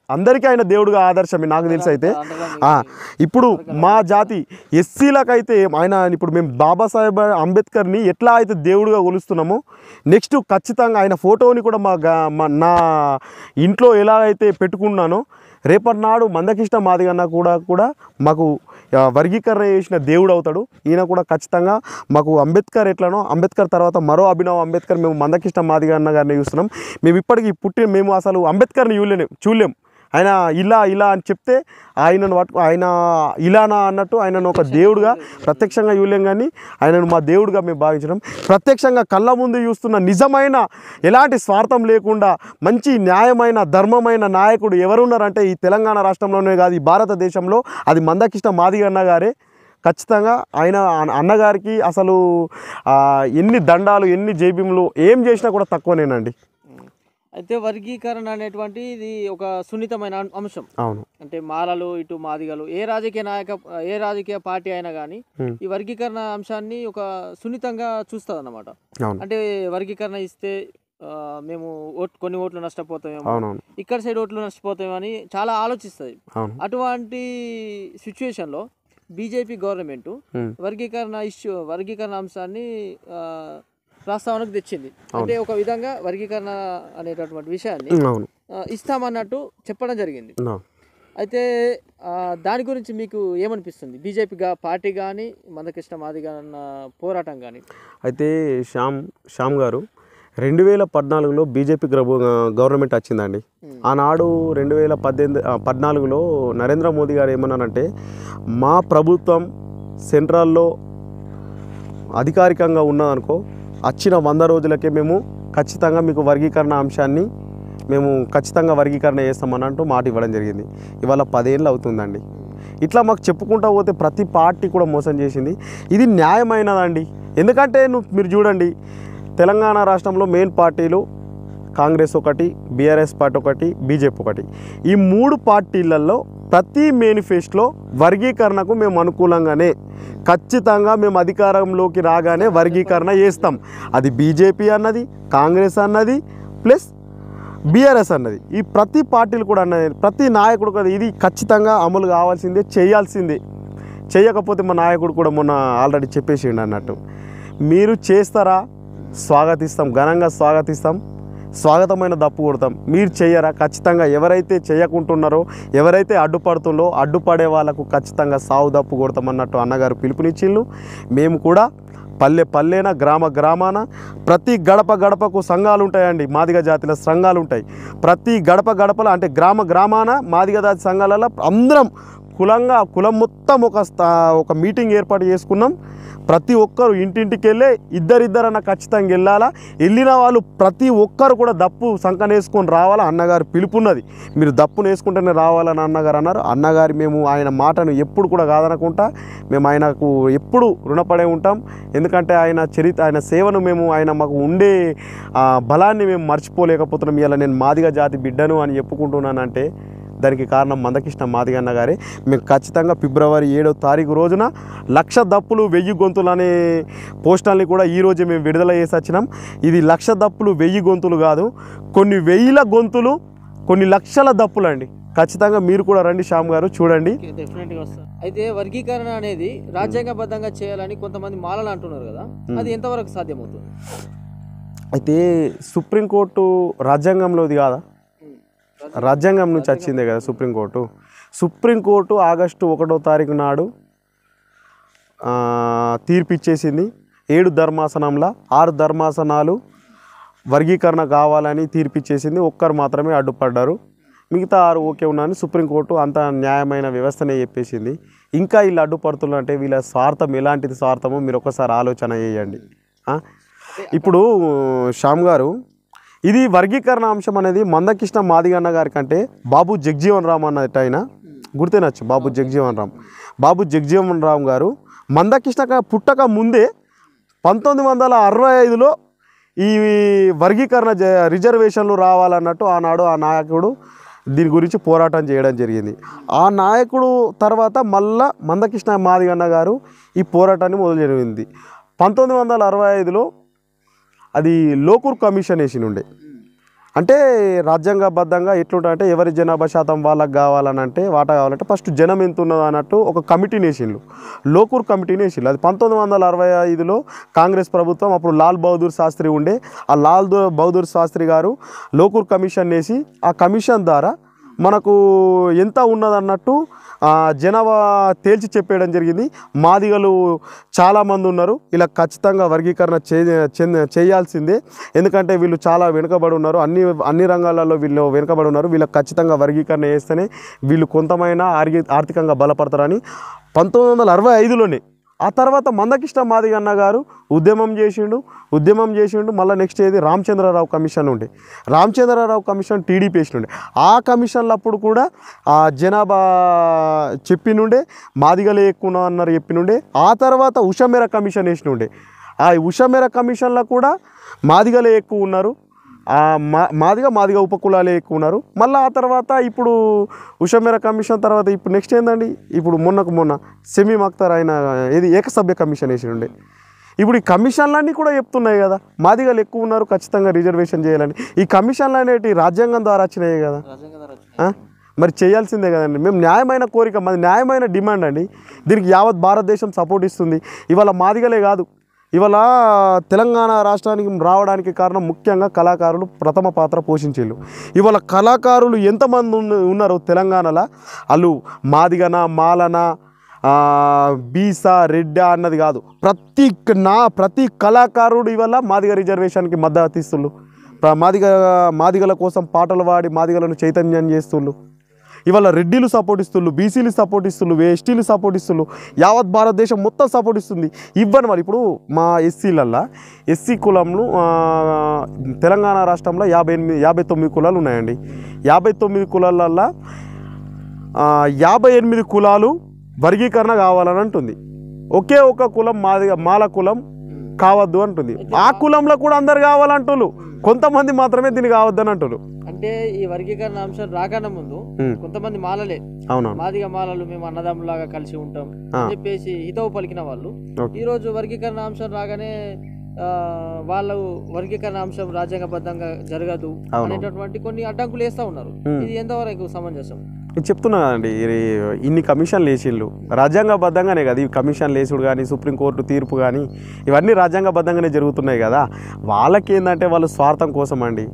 ఆయన దేవుడుగా ఆదర్శమే నాకు తెలిసి. అయితే ఇప్పుడు మా జాతి ఎస్సీలకైతే ఆయన, ఇప్పుడు మేము బాబాసాహెబ్ అంబేద్కర్ని ఎట్లా అయితే దేవుడుగా కొలుస్తున్నామో, నెక్స్ట్ ఖచ్చితంగా ఆయన ఫోటోని కూడా నా ఇంట్లో ఎలా అయితే పెట్టుకున్నానో, రేపటి నాడు మందకృష్ణ మాదిగన్న కూడా మాకు వర్గీకరణ చేసిన దేవుడు అవుతాడు. ఈయన కూడా ఖచ్చితంగా మాకు అంబేద్కర్ ఎట్లనో, అంబేద్కర్ తర్వాత మరో అభినవ్ అంబేద్కర్, మేము మందకృష్ణ మాదిగన్న గారిని చూస్తున్నాం. మేము ఇప్పటికీ మేము అసలు అంబేద్కర్ని చూడలేం. ఆయన ఇలా అని చెప్తే ఆయన ఇలానా అన్నట్టు ఆయనను ఒక దేవుడుగా ప్రత్యక్షంగా చూడలేం, కానీ ఆయనను మా దేవుడుగా మేము భావించడం. ప్రత్యక్షంగా కళ్ళ ముందు చూస్తున్న నిజమైన, ఎలాంటి స్వార్థం లేకుండా మంచి న్యాయమైన ధర్మమైన నాయకుడు ఎవరున్నారంటే ఈ తెలంగాణ రాష్ట్రంలోనే కాదు, ఈ భారతదేశంలో అది మందకృష్ణ మాదిగన్న గారే. ఖచ్చితంగా ఆయన అన్నగారికి అసలు ఎన్ని దండాలు, ఎన్ని జైబీములు ఏం చేసినా కూడా తక్కువనేనండి.
అయితే వర్గీకరణ అనేటువంటి ఇది ఒక సున్నితమైన అంశం.
అవును,
అంటే మాలలు, ఇటు మాదిగలు, ఏ రాజకీయ పార్టీ అయినా కానీ ఈ వర్గీకరణ అంశాన్ని ఒక సున్నితంగా చూస్తుంది అన్నమాట. అంటే వర్గీకరణ ఇస్తే మేము కొన్ని ఓట్లు నష్టపోతామేమో, ఇక్కడ సైడ్ ఓట్లు నష్టపోతామేమో అని చాలా ఆలోచిస్తుంది. అటువంటి సిచ్యువేషన్లో బీజేపీ గవర్నమెంట్ వర్గీకరణ అంశాన్ని ప్రస్తావనకు తెచ్చింది. అంటే ఒక విధంగా వర్గీకరణ అనేటటువంటి విషయాన్ని ఇస్తామన్నట్టు చెప్పడం జరిగింది. అయితే దాని గురించి మీకు ఏమనిపిస్తుంది? బీజేపీ పార్టీ కానీ మందకృష్ణ మాదిగ పోరాటం కానీ.
అయితే శ్యామ్ గారు 2014లో బీజేపీ గవర్నమెంట్ వచ్చిందండి. ఆనాడు 2014లో నరేంద్ర మోదీ గారు ఏమన్నారంటే, మా ప్రభుత్వం సెంట్రల్లో అధికారికంగా ఉన్నదనుకో వచ్చిన 100 రోజులకే మేము ఖచ్చితంగా మీకు వర్గీకరణ అంశాన్ని మేము ఖచ్చితంగా వర్గీకరణ చేస్తామన్నట్టు మాట ఇవ్వడం జరిగింది. ఇవాళ 10 ఏళ్ళు అవుతుందండి. ఇట్లా మాకు చెప్పుకుంటూ పోతే ప్రతి పార్టీ కూడా మోసం చేసింది. ఇది న్యాయమైనదండి. ఎందుకంటే మీరు చూడండి, తెలంగాణ రాష్ట్రంలో మెయిన్ పార్టీలు కాంగ్రెస్ ఒకటి, బీఆర్ఎస్ పార్టీ ఒకటి, బీజేపీ ఒకటి. ఈ 3 పార్టీలలో ప్రతి మేనిఫెస్టోలో వర్గీకరణకు మేము అనుకూలంగానే ఖచ్చితంగా మేము అధికారంలోకి రాగానే వర్గీకరణ చేస్తాం. అది బీజేపీ అన్నది, కాంగ్రెస్ అన్నది, ప్లస్ బీఆర్ఎస్ అన్నది. ఈ ప్రతి పార్టీలు కూడా అన్నది, ప్రతి నాయకుడు కూడా ఇది ఖచ్చితంగా అమలు కావాల్సిందే, చేయాల్సిందే. చేయకపోతే మా నాయకుడు కూడా మొన్న ఆల్రెడీ చెప్పేసిండు అన్నట్టు. మీరు చేస్తారా? స్వాగతిస్తాం, ఘనంగా స్వాగతిస్తాం, స్వాగతమైన దప్పు కొడతాం. మీరు చేయరా? ఖచ్చితంగా ఎవరైతే చేయకుంటున్నారో, ఎవరైతే అడ్డుపడుతుందో అడ్డుపడే వాళ్ళకు ఖచ్చితంగా సావు దప్పు కొడతామన్నట్టు అన్నగారు పిలుపునిచ్చిళ్ళు. మేము కూడా పల్లె పల్లెన, గ్రామ గ్రామాన, ప్రతి గడప గడపకు సంఘాలు ఉంటాయండి. మాదిగ జాతిల సంఘాలు ఉంటాయి. ప్రతి గడప గడపలో అంటే గ్రామ గ్రామాన మాదిగ జాతి సంఘాలలో అందరం కులం మొత్తం ఒక మీటింగ్ ఏర్పాటు చేసుకున్నాం. ప్రతి ఒక్కరు ఇంటింటికి వెళ్ళే ఇద్దరన్నా ఖచ్చితంగా వెళ్ళాలా. వెళ్ళిన వాళ్ళు ప్రతి ఒక్కరు కూడా దప్పు సంకనేసుకొని రావాలా. అన్నగారు పిలుపున్నది, మీరు దప్పును వేసుకుంటేనే రావాలని అన్నగారు అన్నారు. అన్నగారు మేము ఆయన మాటను ఎప్పుడు కూడా కాదనకుండా మేము ఆయనకు ఎప్పుడు రుణపడే ఉంటాం. ఎందుకంటే ఆయన చరిత్ర, ఆయన సేవను మేము, ఆయన మాకు ఉండే బలాన్ని మేము మర్చిపోలేకపోతున్నాం. ఇలా నేను మాదిగ జాతి బిడ్డను అని చెప్పుకుంటున్నానంటే దానికి కారణం మందకృష్ణ మాదిగ అన్న గారే. మేము ఖచ్చితంగా ఫిబ్రవరి 7వ తారీఖు రోజున 1,00,000 దప్పులు 1000 గొంతులు అనే పోస్టర్ని కూడా ఈరోజు మేము విడుదల చేసి వచ్చినాం. ఇది 1,00,000 దప్పులు 1000 గొంతులు కాదు, కొన్ని 1000 గొంతులు, కొన్ని లక్షల దప్పులు అండి. ఖచ్చితంగా మీరు కూడా రండి శ్యామ్ గారు, చూడండి.
డెఫినెట్గా వస్తాం. అయితే వర్గీకరణ అనేది రాజ్యాంగబద్ధంగా చేయాలని కొంతమంది మాలలు అంటున్నారు కదా, అది ఎంతవరకు సాధ్యమవుతుంది?
అయితే సుప్రీంకోర్టు రాజ్యాంగంలోది కాదా, రాజ్యాంగం నుంచి వచ్చిందే కదా సుప్రీంకోర్టు ఆగస్టు 1వ తారీఖు నాడు తీర్పు ఇచ్చేసింది. 7 ధర్మాసనంలో 6 ధర్మాసనాలు వర్గీకరణ కావాలని తీర్పు ఇచ్చేసింది. ఒక్కరు మాత్రమే అడ్డుపడ్డారు, మిగతా 6 ఓకే ఉన్నాయని సుప్రీంకోర్టు అంత న్యాయమైన వ్యవస్థనే చెప్పేసింది. ఇంకా వీళ్ళు అడ్డుపడుతున్నారంటే వీళ్ళ స్వార్థం ఎలాంటిది స్వార్థమో మీరు ఒకసారి ఆలోచన చేయండి. ఇప్పుడు శ్యామ్ గారు, ఇది వర్గీకరణ అంశం అనేది మందకృష్ణ మాదిగ అన్న గారి కంటే బాబు జగజీవన్ రామ్ అన్నట్టు ఆయన గుర్తునొచ్చు. బాబు జగజీవన్ రామ్ గారు మందకృష్ణ పుట్టక ముందే 1965లో ఈ వర్గీకరణ రిజర్వేషన్లు రావాలన్నట్టు ఆనాడు ఆ నాయకుడు దీని గురించి పోరాటం చేయడం జరిగింది. ఆ నాయకుడు తర్వాత మళ్ళా మందకృష్ణ మాదిగ అన్న గారు ఈ పోరాటాన్ని మొదలు జరిగింది. 1965లో అది లోకూర్ కమిషన్ వేసి ఉండే. అంటే రాజ్యాంగబద్ధంగా ఎట్లుంటాయంటే ఎవరి జనాభా శాతం వాళ్ళకి కావాలని అంటే వాటా కావాలంటే ఫస్ట్ జనం ఎంత ఉన్నదో అన్నట్టు ఒక కమిటీని వేసిండ్రు, లోకూర్ కమిటీని వేసిండ్రు. అది 1965లో కాంగ్రెస్ ప్రభుత్వం, అప్పుడు లాల్ బహదూర్ శాస్త్రి ఉండే. ఆ లాల్ బహదూర్ శాస్త్రి గారు లోకూర్ కమిషన్ వేసి ఆ కమిషన్ ద్వారా మనకు ఎంత ఉన్నదన్నట్టు జనాభా తేల్చి చెప్పేయడం జరిగింది. మాదిగలు చాలామంది ఉన్నారు, ఇలా ఖచ్చితంగా వర్గీకరణ చేయాల్సిందే. ఎందుకంటే వీళ్ళు చాలా వెనుకబడి ఉన్నారు, అన్ని రంగాలలో వీళ్ళు వెనుకబడి ఉన్నారు. వీళ్ళకి ఖచ్చితంగా వర్గీకరణ చేస్తేనే వీళ్ళు కొంతమైనా ఆర్థికంగా బలపడతారని 1965లోనే. ఆ తర్వాత మందకృష్ణ మాదిగ అన్న గారు ఉద్యమం చేసిండు. మళ్ళీ నెక్స్ట్ ఏది రామచంద్రరావు కమిషన్ ఉండే. రామచంద్రరావు కమిషన్ టీడీపీ వేసినుండే. ఆ కమిషన్లు అప్పుడు కూడా ఆ జనాభా చెప్పినుండే, మాదిగలే ఎక్కువ అన్నారు చెప్పినుండే. ఆ తర్వాత ఉషమేర కమిషన్ వేసినుండే. ఆ ఉషమేర కమిషన్లో కూడా మాదిగలే ఎక్కువ ఉన్నారు, మాదిగ ఉపకులాలే ఎక్కువ ఉన్నారు. మళ్ళీ ఆ తర్వాత ఇప్పుడు ఉషమేర కమిషన్ తర్వాత ఇప్పుడు నెక్స్ట్ ఏందండి, ఇప్పుడు మొన్న సెమీమ్ అఖ్తర్ ఆయన ఏది ఏకసభ్య కమిషన్ వేసి ఉండే. ఇప్పుడు ఈ కమిషన్లన్నీ కూడా చెప్తున్నాయి కదా మాదిగలు ఎక్కువ ఉన్నారు, ఖచ్చితంగా రిజర్వేషన్ చేయాలని. ఈ కమిషన్లు అనేవి రాజ్యాంగం ద్వారా వచ్చినాయి కదా. మరి చేయాల్సిందే కదండి. మేము న్యాయమైన కోరిక, మాది న్యాయమైన డిమాండ్ అండి. దీనికి యావత్ భారతదేశం సపోర్ట్ ఇస్తుంది. ఇవాళ మాదిగలే కాదు, ఇవాళ తెలంగాణ రాష్ట్రానికి రావడానికి కారణం ముఖ్యంగా కళాకారులు ప్రథమ పాత్ర పోషించారు. ఇవాళ కళాకారులు ఎంతమంది ఉన్నారు తెలంగాణలో, వాళ్ళు మాదిగన మాలన బీసా రెడ్డా అన్నది కాదు, ప్రతి కళాకారుడు ఇవాళ మాదిగ రిజర్వేషన్కి మద్దతు ఇస్తున్నారు. మాదిగల కోసం పాటలు పాడి మాదిగలను చైతన్యం చేస్తున్నారు. ఇవాళ రెడ్డిలు సపోర్ట్ ఇస్తున్నారు, బీసీలు సపోర్ట్ ఇస్తున్నారు, ఎస్టీలు సపోర్ట్ ఇస్తున్నారు, యావత్ భారతదేశం మొత్తం సపోర్ట్ ఇస్తుంది. ఇవ్వని మరి ఇప్పుడు మా ఎస్సీలల్లో ఎస్సీ కులంలో తెలంగాణ రాష్ట్రంలో 59 కులాలు ఉన్నాయండి. 59 కులాలల్లో 58 కులాలు వర్గీకరణ కావాలని అంటుంది. ఒకే ఒక కులం మాల కులం కావద్దు అంటుంది. ఆ కులంలో కూడా అందరు కావాలంటున్నారు, కొంతమంది మాత్రమే దీన్ని కావద్దని అంటున్నారు.
అంటే ఈ వర్గీకరణ అంశం రాకన్నా ముందు కొంతమంది మాలలే,
అవునా
మాదిగ మాలలు మేము అన్నదమ్ములాగా కలిసి ఉంటాం అని చెప్పేసి హితవు పలికిన వాళ్ళు ఈ రోజు వర్గీకరణ అంశం రాగానే వాళ్ళు వర్గీకరణ అంశం రాజ్యాంగబద్ధంగా జరగదు అనేటటువంటి కొన్ని అడ్డంకులు వేస్తూ ఉన్నారు. ఇది ఎంతవరకు సమంజసం?
చెప్తున్నా కదండి, ఇన్ని కమిషన్లు వేసిళ్ళు రాజ్యాంగబద్ధంగానే కదా. ఈ కమిషన్లు వేసుడు కానీ, సుప్రీంకోర్టు తీర్పు కానీ, ఇవన్నీ రాజ్యాంగబద్ధంగానే జరుగుతున్నాయి కదా. వాళ్ళకి ఏంటంటే వాళ్ళు స్వార్థం కోసం అండి.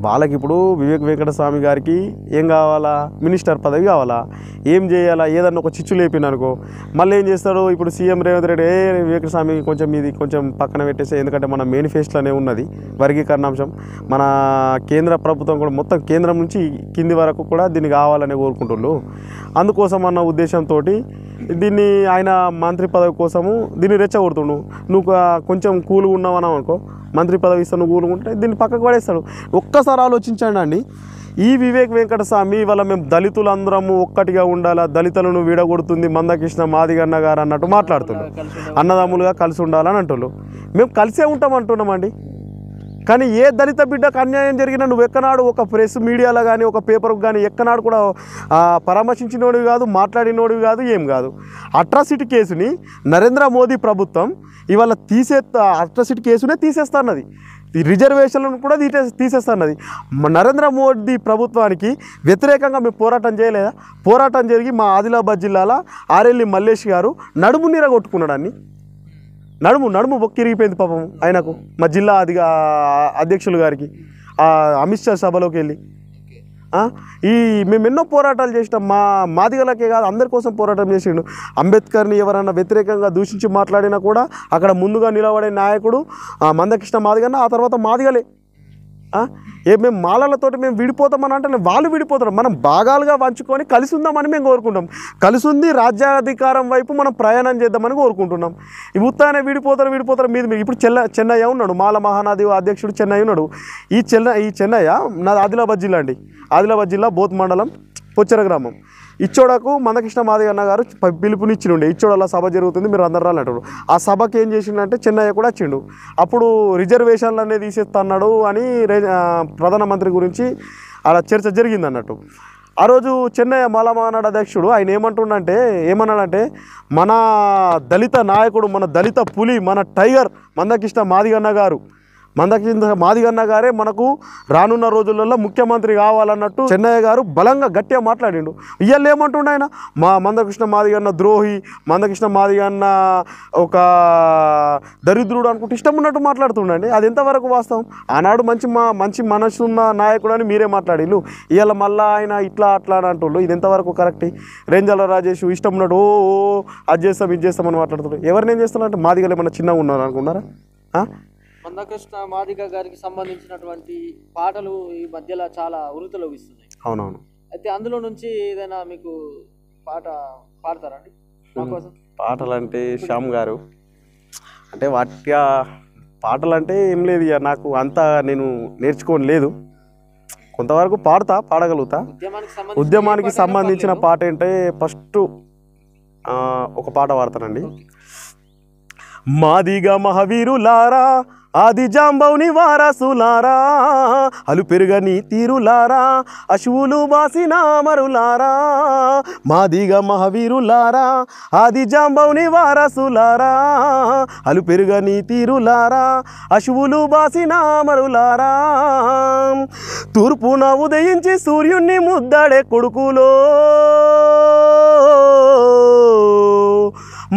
వాళ్ళకి ఇప్పుడు వివేక్ వెంకటస్వామి గారికి ఏం కావాలా, మినిస్టర్ పదవి కావాలా, ఏం చేయాలా, ఏదన్నా ఒక చిచ్చు లేపిననుకో మళ్ళీ ఏం చేస్తాడు. ఇప్పుడు సీఎం రేవంత్ రెడ్డి వివేకస్వామి కొంచెం ఇది కొంచెం పక్కన పెట్టేసి, ఎందుకంటే మన మేనిఫెస్టోలోనే ఉన్నది వర్గీకరణ అంశం. మన కేంద్ర ప్రభుత్వం కూడా మొత్తం కేంద్రం నుంచి కింది వరకు కూడా దీన్ని కావాలని కోరుకుంటున్నారు. అందుకోసం అన్న ఉద్దేశంతో దీన్ని ఆయన మంత్రి పదవి కోసము దీన్ని రెచ్చగొడుతుండు. నువ్వు కొంచెం కూలుగా ఉన్నావని అనుకో, మంత్రి పదవి ఇస్తాను, నువ్వు కూలుకుంటే దీన్ని పక్కకు పడేస్తాడు. ఒక్కసారి ఆలోచించండి అండి, ఈ వివేక్ వెంకటస్వామి ఇవాళ మేము దళితులందరము ఒక్కటిగా ఉండాలా, దళితులను విడగొడుతుంది మందకృష్ణ మాదిగన్న గారు అన్నట్టు మాట్లాడుతున్నాం. అన్నదమ్ములుగా కలిసి ఉండాలని అంటున్నారు. మేము కలిసే ఉంటాం అంటున్నామండి. కానీ ఏ దళిత బిడ్డకు అన్యాయం జరిగినా నువ్వు ఎక్కనాడు ఒక ప్రెస్ మీడియాలో కానీ ఒక పేపర్కి కానీ ఎక్కనాడు కూడా పరామర్శించినోడివి కాదు, మాట్లాడినోడివి కాదు, ఏం కాదు. అట్రాసిటీ కేసుని నరేంద్ర మోదీ ప్రభుత్వం ఇవాళ అట్రాసిటీ కేసునే తీసేస్తున్నది, రిజర్వేషన్లను కూడా తీసేస్తున్నది. నరేంద్ర మోదీ ప్రభుత్వానికి వ్యతిరేకంగా మేము పోరాటం చేయలేదా? పోరాటం జరిగి మా ఆదిలాబాద్ జిల్లాలో ఆరెల్లి మల్లేష్ గారు నడుము నీరగొట్టుకున్నాడాన్ని, నడుము బొక్కిరిగిపోయింది పాపం ఆయనకు, మా జిల్లా అధ్యక్షులు గారికి అమిత్ షా సభలోకి వెళ్ళి. మేము ఎన్నో పోరాటాలు చేసినాం, మాదిగలకే కాదు అందరి కోసం పోరాటం చేసిండు. అంబేద్కర్ని ఎవరన్నా వ్యతిరేకంగా దూషించి మాట్లాడినా కూడా అక్కడ ముందుగా నిలబడే నాయకుడు మందకృష్ణ మాదిగన్న, ఆ తర్వాత మాదిగలే. మేము మాలలతోటి మేము విడిపోతామని అంటే వాళ్ళు విడిపోతారు. మనం భాగాలుగా పంచుకొని కలిసి ఉందామని మేము కోరుకుంటాం. కలిసి ఉంది రాజ్యాధికారం వైపు మనం ప్రయాణం చేద్దామని కోరుకుంటున్నాం. ఈ ఉత్తానే విడిపోతారు మీద ఇప్పుడు చెన్నయ్య ఉన్నాడు, మాల మహానాది అధ్యక్షుడు చెన్నయ్య ఉన్నాడు. ఈ చెన్నయ్య నాది ఆదిలాబాద్ జిల్లా అండి. ఆదిలాబాద్ జిల్లా బోత్ మండలం పొచ్చెర గ్రామం. ఇచ్చోడకు మందకృష్ణ మాదిగన్న గారు పిలుపునిచ్చిండు, ఇచ్చోడలా సభ జరుగుతుంది మీరు అందరు రాలంటాడు. ఆ సభకి ఏం చేసిండంటే చెన్నయ్య కూడా వచ్చిండు. అప్పుడు రిజర్వేషన్లు అనేది తీసేస్తున్నాడు అని ప్రధానమంత్రి గురించి అలా చర్చ జరిగింది అన్నట్టు. ఆ రోజు చెన్నయ్య మాలమానాడు అధ్యక్షుడు ఆయన ఏమన్నాడంటే మన దళిత నాయకుడు, మన దళిత పులి, మన టైగర్ మందకృష్ణ మాదిగన్న గారే మనకు రానున్న రోజులలో ముఖ్యమంత్రి కావాలన్నట్టు చెన్నయ్య గారు బలంగా గట్టిగా మాట్లాడిండు. ఇవాళ ఏమంటుండ ఆయన, మా మందకృష్ణ మాదిగన్న ద్రోహి, మందకృష్ణ మాదిగన్న ఒక దరిద్రుడు అనుకుంటే ఇష్టం ఉన్నట్టు మాట్లాడుతుండండి. అది ఎంతవరకు వాస్తవం? ఆనాడు మంచి మనసు ఉన్న నాయకుడు అని మీరే మాట్లాడిళ్ళు, ఇవాళ మళ్ళీ ఆయన ఇట్లా అట్లా అని అంటుండ్రు. ఇది ఎంతవరకు కరెక్ట్? రేంజల రాజేష్ ఇష్టం ఉన్నట్టు అది చేస్తాం ఇది చేస్తామని మాట్లాడుతుండ్రు. ఎవరినేం చేస్తారంటే మాదిగలు ఏమన్నా చిన్నగా ఉన్నారు అనుకున్నారా?
మందకృష్ణ మాదిగ గారికి సంబంధించినటువంటి పాటలు ఈ మధ్యలో చాలా ఉరుతలోకి ఇస్తున్నాయి.
అవునవును.
అయితే అందులో నుంచి ఏదైనా మీకు పాట పాడతారండి మాకోసం?
పాటలు అంటే శ్యామ్ గారు అంటే వాటిగా పాటలు అంటే ఏం లేదు, ఇక నాకు అంతా నేను నేర్చుకోని లేదు. కొంతవరకు పాడగలుగుతా. ఉద్యమానికి సంబంధించిన పాట అంటే ఫస్ట్ ఒక పాట పాడతానండి. మాదిగ మహావీరులారా ఆది జాంబవుని వారసులారా అలు పెరుగని తీరులారా అశువులు బాసిన మరులారా మాదిగ మహావీరులారా ఆది జాంబవుని వారసులారా అలు పెరుగని తీరులారా అశువులు బాసిన మరులారా తూర్పున ఉదయించి సూర్యుణ్ణి ముద్దడే కొడుకులో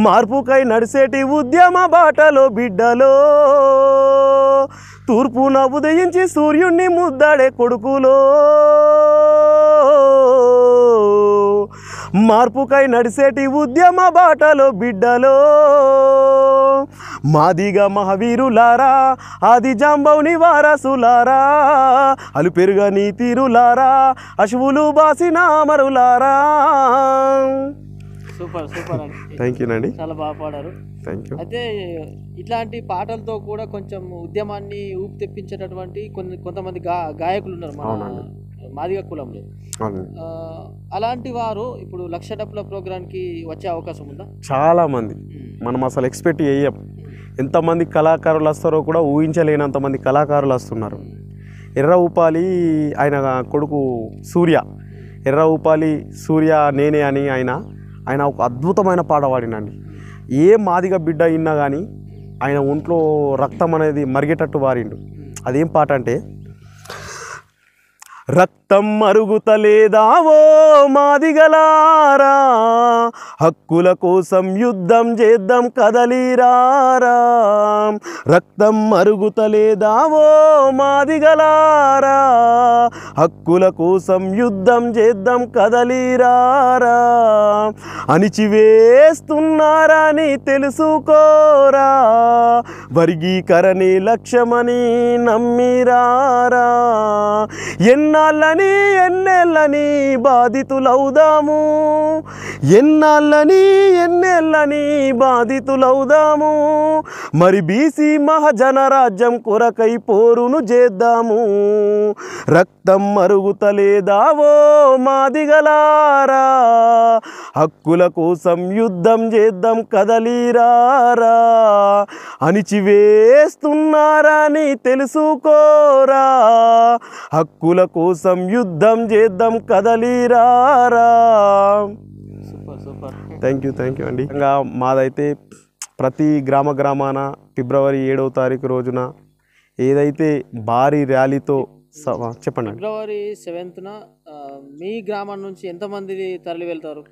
మార్పుకై నడిసేటి ఉద్యమ బాటలో బిడ్డలో తూర్పున ఉదయించి సూర్యుణ్ణి ముద్దడే కొడుకులో మార్పుకై నడిసేటి ఉద్యమ బాటలో బిడ్డలో మాదిగ మహావీరులారా ఆది జాంబవుని వారసులారా అలు పెరుగని తీరులారా అశువులు బాసిన మరులారా.
సూపర్ సూపర్ అండి.
థ్యాంక్ యూ అండి,
చాలా బాగా పాడారు.
Thank you.
అయితే ఇట్లాంటి పాటలతో కూడా కొంచెం ఉద్యమాన్ని ఊపి తెప్పించేటటువంటి కొంతమంది గాయకులు ఉన్నారు మన మాదిగ కులంలో. అలాంటి వారు ఇప్పుడు లక్ష డప్పుల ప్రోగ్రాంకి వచ్చే అవకాశం ఉందా?
చాలా మంది మనం అసలు ఎక్స్పెక్ట్ చేయం. ఎంతమంది కళాకారులు వస్తారో కూడా ఊహించలేనంతమంది కళాకారులు వస్తున్నారు. ఎర్ర ఊపాలి ఆయన కొడుకు సూర్య, ఎర్ర ఊపాలి సూర్య నేనే అని ఆయన ఒక అద్భుతమైన పాట పాడినండి. ఏ మాదిగ బిడ్డ అయినా కానీ ఆయన ఒంట్లో రక్తం అనేది మరిగేటట్టు వారిండు. అదేం పాట అంటే, రక్తం మరుగుతలేదా ఓ మాదిగలారా హక్కుల కోసం యుద్ధం చేద్దాం కదలిరారా రక్తం మరుగుతలేదా ఓ మాదిగలారా హక్కుల కోసం యుద్ధం చేద్దాం కదలిరారా అణిచివేస్తున్నారని తెలుసుకోరా వర్గీకరణే లక్ష్యమని నమ్మిరారా ఎన్నాళ్ళని ఎన్నేళ్ళని బాధితులవుదాము ఎన్నేళ్ళని బాధితులవుదాము మరి బీసీ మహాజనరాజ్యం కొరకై పోరును చేద్దాము రక్తం మరుగుతలేదావో మాదిగలారా హక్కుల కోసం యుద్ధం చేద్దాం కదలిరారా అణిచివేస్తున్నారని తెలుసుకోరా హక్కుల కోసం యుద్ధం చేద్దాం కదలిరారా. థ్యాంక్ యూ అండి. ఇంకా మాదైతే ప్రతి గ్రామాన ఫిబ్రవరి 7వ తారీఖు రోజున ఏదైతే భారీ ర్యాలీతో చెప్పండి.
ఫిబ్రవరి 7th మీ గ్రామం నుంచి ఎంతమంది తరలి వెళ్తారు?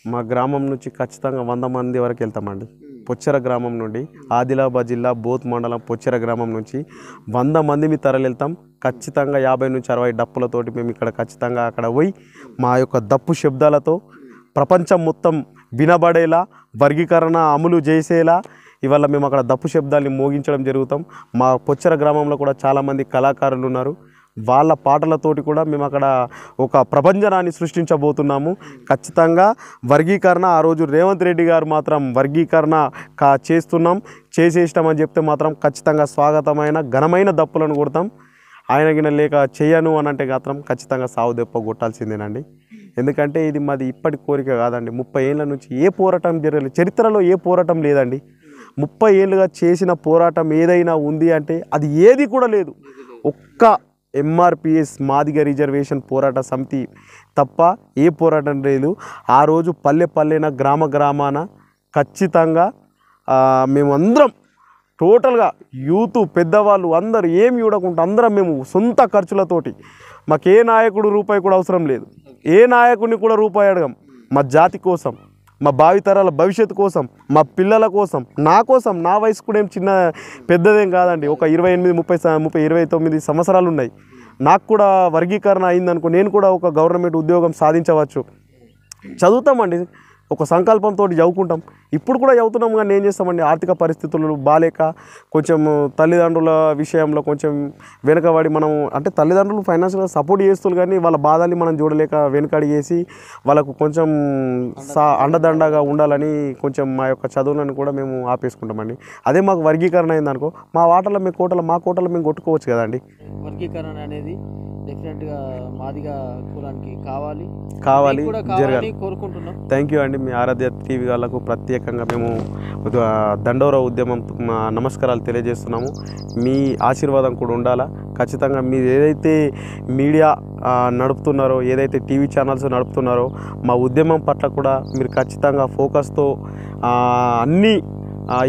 మా గ్రామం నుంచి ఖచ్చితంగా 100 మంది వరకు వెళ్తామండి. పొచ్చెర గ్రామం నుండి, ఆదిలాబాద్ జిల్లా బోత్ మండలం పొచ్చెర గ్రామం నుంచి 100 మంది తరలి వెళ్తాం. ఖచ్చితంగా 50 నుంచి 60 డప్పులతోటి మేము ఇక్కడ ఖచ్చితంగా అక్కడ పోయి మా యొక్క దప్పు శబ్దాలతో ప్రపంచం మొత్తం వినబడేలా వర్గీకరణ అమలు చేసేలా ఇవాళ మేము అక్కడ దప్పు శబ్దాన్ని మోగించడం జరుగుతాం. మా పొచ్చెర గ్రామంలో కూడా చాలామంది కళాకారులు ఉన్నారు. వాళ్ళ పాటలతోటి కూడా మేము అక్కడ ఒక ప్రపంచనాన్ని సృష్టించబోతున్నాము. ఖచ్చితంగా వర్గీకరణ ఆ రోజు రేవంత్ రెడ్డి గారు మాత్రం వర్గీకరణ చేసేసినామని చెప్తే మాత్రం ఖచ్చితంగా స్వాగతమైన ఘనమైన దప్పులను కొడతాం. ఆయనగిన లేక చేయను అని అంటే మాత్రం ఖచ్చితంగా సావు దెప్ప కొట్టాల్సిందేనండి. ఎందుకంటే ఇది మాది ఇప్పటి కోరిక కాదండి. 30 ఏళ్ళ నుంచి ఏ పోరాటం జరగలేదు, చరిత్రలో ఏ పోరాటం లేదండి. 30 ఏళ్ళుగా చేసిన పోరాటం ఏదైనా ఉంది అంటే అది ఏది కూడా లేదు. ఒక్క ఎంఆర్పిఎస్ మాదిగ రిజర్వేషన్ పోరాట సమితి తప్ప ఏ పోరాటం లేదు. ఆ రోజు పల్లెన గ్రామాన ఖచ్చితంగా మేమందరం టోటల్గా యూత్ పెద్దవాళ్ళు అందరూ ఏమి చూడకుండా అందరం మేము సొంత ఖర్చులతోటి, మాకే నాయకుడు రూపాయి కూడా అవసరం లేదు, ఏ నాయకుడిని కూడా రూపాయి అడగం. మా జాతి కోసం, మా భావితరాల భవిష్యత్తు కోసం, మా పిల్లల కోసం, నా వయసు కూడా ఏం చిన్న పెద్దదేం కాదండి. ఒక 29 సంవత్సరాలు ఉన్నాయి. నాకు కూడా వర్గీకరణ అయిందనుకో నేను కూడా ఒక గవర్నమెంట్ ఉద్యోగం సాధించవచ్చు. చదువుతామండి, ఒక సంకల్పంతో చదువుకుంటాం. ఇప్పుడు కూడా చదువుతున్నాం. కానీ ఏం చేస్తామండి, ఆర్థిక పరిస్థితులు బాలేక కొంచెం తల్లిదండ్రుల విషయంలో కొంచెం వెనుకబడి మనం అంటే తల్లిదండ్రులు ఫైనాన్షియల్గా సపోర్ట్ చేస్తున్నారు కానీ వాళ్ళ బాధల్ని మనం చూడలేక వెనుకడి చేసి వాళ్ళకు కొంచెం అండదండగా ఉండాలని కొంచెం మా యొక్క చదువులను కూడా మేము ఆపేసుకుంటామండి. అదే మాకు వర్గీకరణ అయిందనుకో మా కోటలు మేము కొట్టుకోవచ్చు కదండి.
వర్గీకరణ అనేది డెఫినెట్గా మాదిగా కులానికి కావాలి
జరగాలి.
కోరుకుంటున్నాం.
థ్యాంక్ యూ అండి. మీ ఆరాధ్య టీవీ వాళ్ళకు ప్రత్యేకంగా మేము దండోరా ఉద్యమం నమస్కారాలు తెలియజేస్తున్నాము. మీ ఆశీర్వాదం కూడా ఉండాలా. ఖచ్చితంగా మీరు ఏదైతే మీడియా నడుపుతున్నారో, ఏదైతే టీవీ ఛానల్స్ నడుపుతున్నారో, మా ఉద్యమం పట్ల కూడా మీరు ఖచ్చితంగా ఫోకస్తో అన్నీ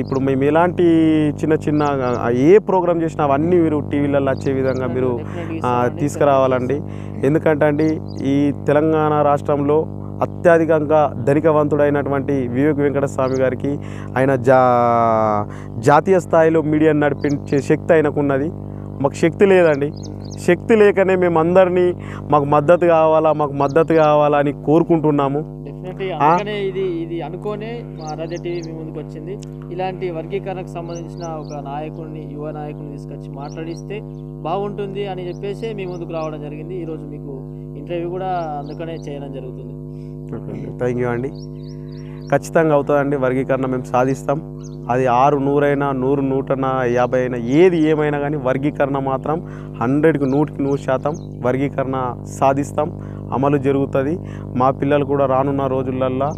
ఇప్పుడు మేము ఎలాంటి చిన్న చిన్న ఏ ప్రోగ్రామ్ చేసినా అవన్నీ మీరు టీవీలలో వచ్చే విధంగా మీరు తీసుకురావాలండి. ఎందుకంటే అండి ఈ తెలంగాణ రాష్ట్రంలో అత్యధికంగా ధనికవంతుడైనటువంటి వివేక్ వెంకటస్వామి గారికి ఆయన జాతీయ స్థాయిలో మీడియాను నడిపించే శక్తి ఆయనకున్నది. మాకు శక్తి లేదండి. శక్తి లేకనే మేము అందరినీ మాకు మద్దతు కావాలా అని కోరుకుంటున్నాము.
అందుకనే ఇది అనుకోనే మా ఆరాధ్య టీవీ మీ ముందుకు వచ్చింది. ఇలాంటి వర్గీకరణకు సంబంధించిన ఒక నాయకుడిని, యువ నాయకుడిని తీసుకొచ్చి మాట్లాడిస్తే బాగుంటుంది అని చెప్పేసి మీ ముందుకు రావడం జరిగింది. ఈరోజు మీకు ఇంటర్వ్యూ కూడా అందుకనే చేయడం జరుగుతుంది.
థ్యాంక్ యూ అండి. ఖచ్చితంగా అవుతుందండి. వర్గీకరణ మేము సాధిస్తాం. అది 6, 100 అయినా 100, 150 అయినా ఏది ఏమైనా కానీ వర్గీకరణ మాత్రం 100కి 100% వర్గీకరణ సాధిస్తాం. అమలు జరుగుతుంది. మా పిల్లలు కూడా రానున్న రోజులల్లో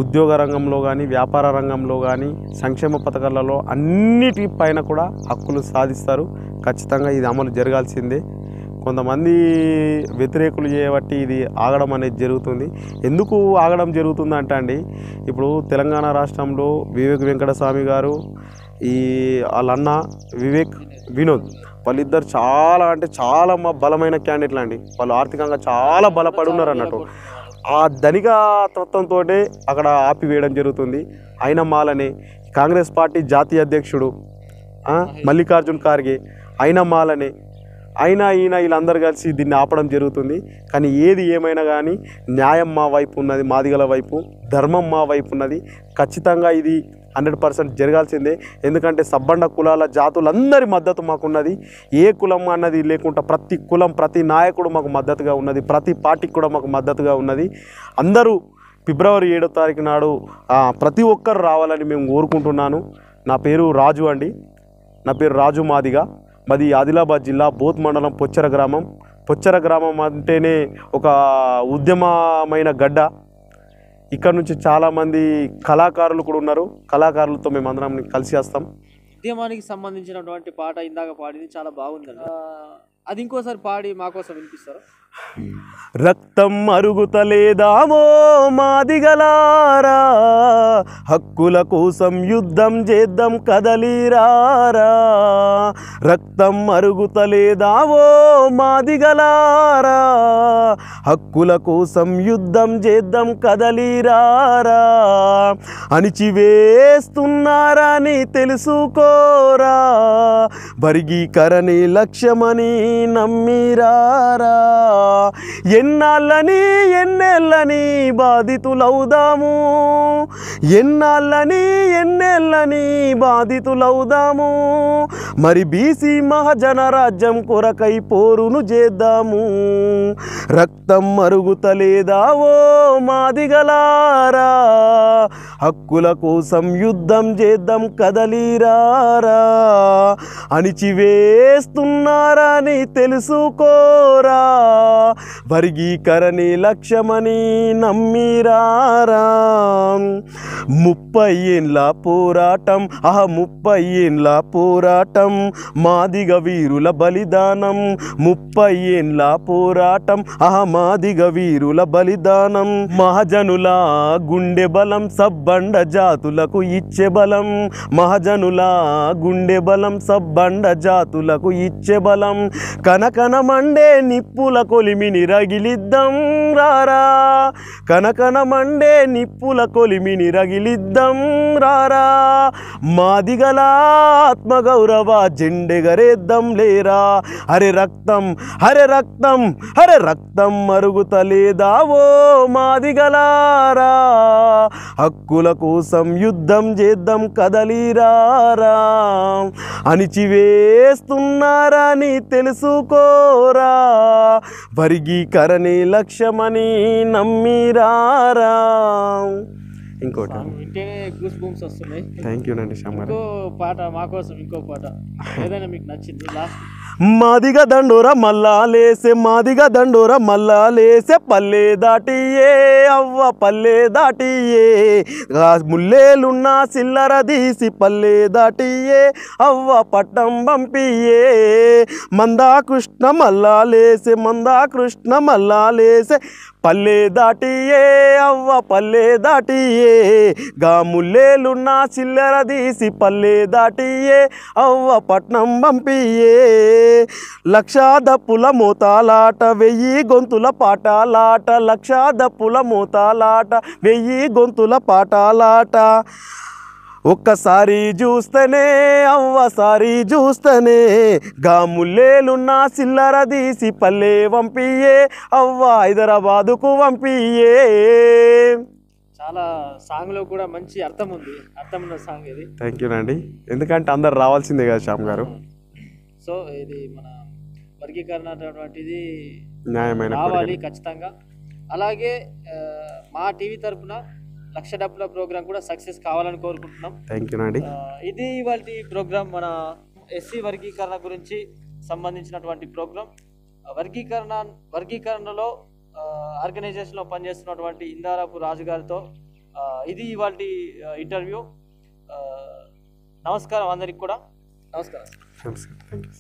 ఉద్యోగ రంగంలో కానీ, వ్యాపార రంగంలో కానీ, సంక్షేమ పథకాలలో అన్నిటిపైన కూడా హక్కులు సాధిస్తారు. ఖచ్చితంగా ఇది అమలు జరగాల్సిందే. కొంతమంది వ్యతిరేకులు చేయబట్టి ఇది ఆగడం అనేది జరుగుతుంది. ఎందుకు ఆగడం జరుగుతుందంటే అండి, ఇప్పుడు తెలంగాణ రాష్ట్రంలో వివేక్ వెంకటస్వామి గారు, వాళ్ళ అన్న వినోద్ వాళ్ళిద్దరు చాలా బలమైన క్యాండిడేట్లు అండి. వాళ్ళు ఆర్థికంగా చాలా బలపడి ఉన్నారు అన్నట్టు. ఆ ధనిక తత్వంతో అక్కడ ఆపివేయడం జరుగుతుంది. అయిన మాలనే కాంగ్రెస్ పార్టీ జాతీయ అధ్యక్షుడు మల్లికార్జున్ ఖార్గే అయిన మాలనే ఈయన వీళ్ళందరూ కలిసి దీన్ని ఆపడం జరుగుతుంది. కానీ ఏది ఏమైనా కానీ న్యాయం మా వైపు ఉన్నది, మాదిగల వైపు ధర్మం మా వైపు ఉన్నది. ఖచ్చితంగా ఇది 100% జరగాల్సిందే. ఎందుకంటే సబ్బండ కులాల జాతులందరి మద్దతు మాకున్నది. ఏ కులం అన్నది లేకుండా ప్రతి కులం, ప్రతి నాయకుడు మాకు మద్దతుగా ఉన్నది. ప్రతి పార్టీకి కూడా మాకు మద్దతుగా ఉన్నది. అందరూ ఫిబ్రవరి 7వ తారీఖు నాడు ప్రతి ఒక్కరు రావాలని మేము కోరుకుంటున్నాను. నా పేరు రాజు అండి. నా పేరు రాజు మాదిగా. మాది ఆదిలాబాద్ జిల్లా బోత్ మండలం పొచ్చర గ్రామం అంటేనే ఒక ఉద్యమమైన గడ్డ. ఇక్కడ నుంచి చాలామంది కళాకారులు కూడా ఉన్నారు. కళాకారులతో మేము అందరం కలిసి వస్తాం.
ఉద్యమానికి సంబంధించినటువంటి పాట ఇందాక పాడింది చాలా బాగుందండి. అది ఇంకోసారి పాడి మా కోసం వినిపిస్తారు.
రక్తం అరుగుతలేదామో మాదిగలారా, హక్కుల కోసం యుద్ధం చేద్దాం కదలిరారా. రక్తం అరుగుతలేదామో మాదిగలారా, హక్కుల కోసం యుద్ధం చేద్దాం కదలిరారా. అణిచివేస్తున్నారని తెలుసుకోరా, వర్గీకరణే లక్ష్యమని నమ్మిరారా. ఎన్నేళ్ళని బాధితులవుదాము, ఎన్నేళ్ళని బాధితులవుదాము. మరి బీసీ మహాజన రాజ్యం కొరకై పోరును చేద్దాము. రక్తం మరుగుతలేదావో మాదిగలారా, హక్కుల కోసం యుద్ధం చేద్దాం కదలిరారా. అణిచివేస్తున్నారని తెలుసుకోరా, వర్గీకరణే లక్ష్యమని నమ్మిరారా. 30 ఏండ్ల పోరాటం, 30 ఏండ్ల పోరాటం, మాదిగ వీరుల బలిదానం. 30 ఏండ్ల పోరాటం, మాదిగ వీరుల బలిదానం. మహాజనుల గుండె బలం సబ్బండ జాతులకు ఇచ్చే బలం. మహాజనుల గుండె బలం సబ్బండ జాతులకు ఇచ్చే బలం. కనకన మండే నిప్పుల కొలిమిని రగిలిద్దాం రారా, కనకన మండే నిప్పుల కొలిమిని రగిలిద్దాం రారా. మాదిగల ఆత్మగౌరవ జెండెగరేద్దాం లేరా. హరే రక్తం మరుగుతలేదావో మాదిగలారా, హక్కుల కోసం యుద్ధం చేద్దాం కదలిరారా. అణిచివేస్తున్నారని తెలుసుకోరా, వర్గీకరణే లక్ష్యమని నమ్మిరారా. ఇంకోటి
వింటేనే గూస్ బూమ్స్ వస్తున్నాయి.
థ్యాంక్ యూ అండి శ్యామ్ గారు.
ఇంకో పాట మా కోసం, ఇంకో పాట ఏదైనా మీకు నచ్చింది లాస్ట్.
మాదిగా దండోర మల్లాలేసే మాదిగా దండోర మల్లాలేసే పల్లె దాటియే అవ్వ పల్లె దాటియే ముల్లేలున్న సిల్లర తీసి పల్లె దాటియే అవ్వ పట్టం పంపియే మందా కృష్ణ మల్లాలేసే మందా కృష్ణ మల్లాలేసే పల్లె దాటియే అవ్వ పల్లె దాటియే గా ముల్లేలున్న సిల్లర తీసి పల్లె దాటియే అవ్వ పట్నం పంపియే లక్షా దప్పుల మోతాలాట 1000 గొంతుల పాటలాట లక్షా దప్పుల మోతాలాట 1000 గొంతుల పాటలాట ఒక్కసారి చూస్తేనే అవ్వసారి చూస్తేనే గా ముల్లేలున్న సిల్లర తీసి పల్లె పంపియే అవ్వ హైదరాబాదుకు పంపియే.
చాలా సాంగ్లో కూడా మంచి అర్థం ఉంది, అర్థం ఉన్న సాంగ్ ఇది.
థ్యాంక్ యూ అండి, ఎందుకంటే అందరు రావాల్సిందే కదా శ్యామ్ గారు.
సో ఇది మన వర్గీకరణ అటువంటిది
న్యాయమైన
రావాలి ఖచ్చితంగా. అలాగే మా టీవీ తరఫున లక్ష డప్పుల ప్రోగ్రామ్ కూడా సక్సెస్ కావాలని కోరుకుంటున్నాం.
థ్యాంక్ యూ అండి.
ఇది ఇవాళ ప్రోగ్రామ్ మన ఎస్సీ వర్గీకరణ గురించి సంబంధించినటువంటి ప్రోగ్రామ్. వర్గీకరణలో ఆర్గనైజేషన్లో పనిచేస్తున్నటువంటి ఇందారపు రాజు గారితో ఇది ఇవాళ ఇంటర్వ్యూ. నమస్కారం అందరికి కూడా. నమస్కారం.
Thank you.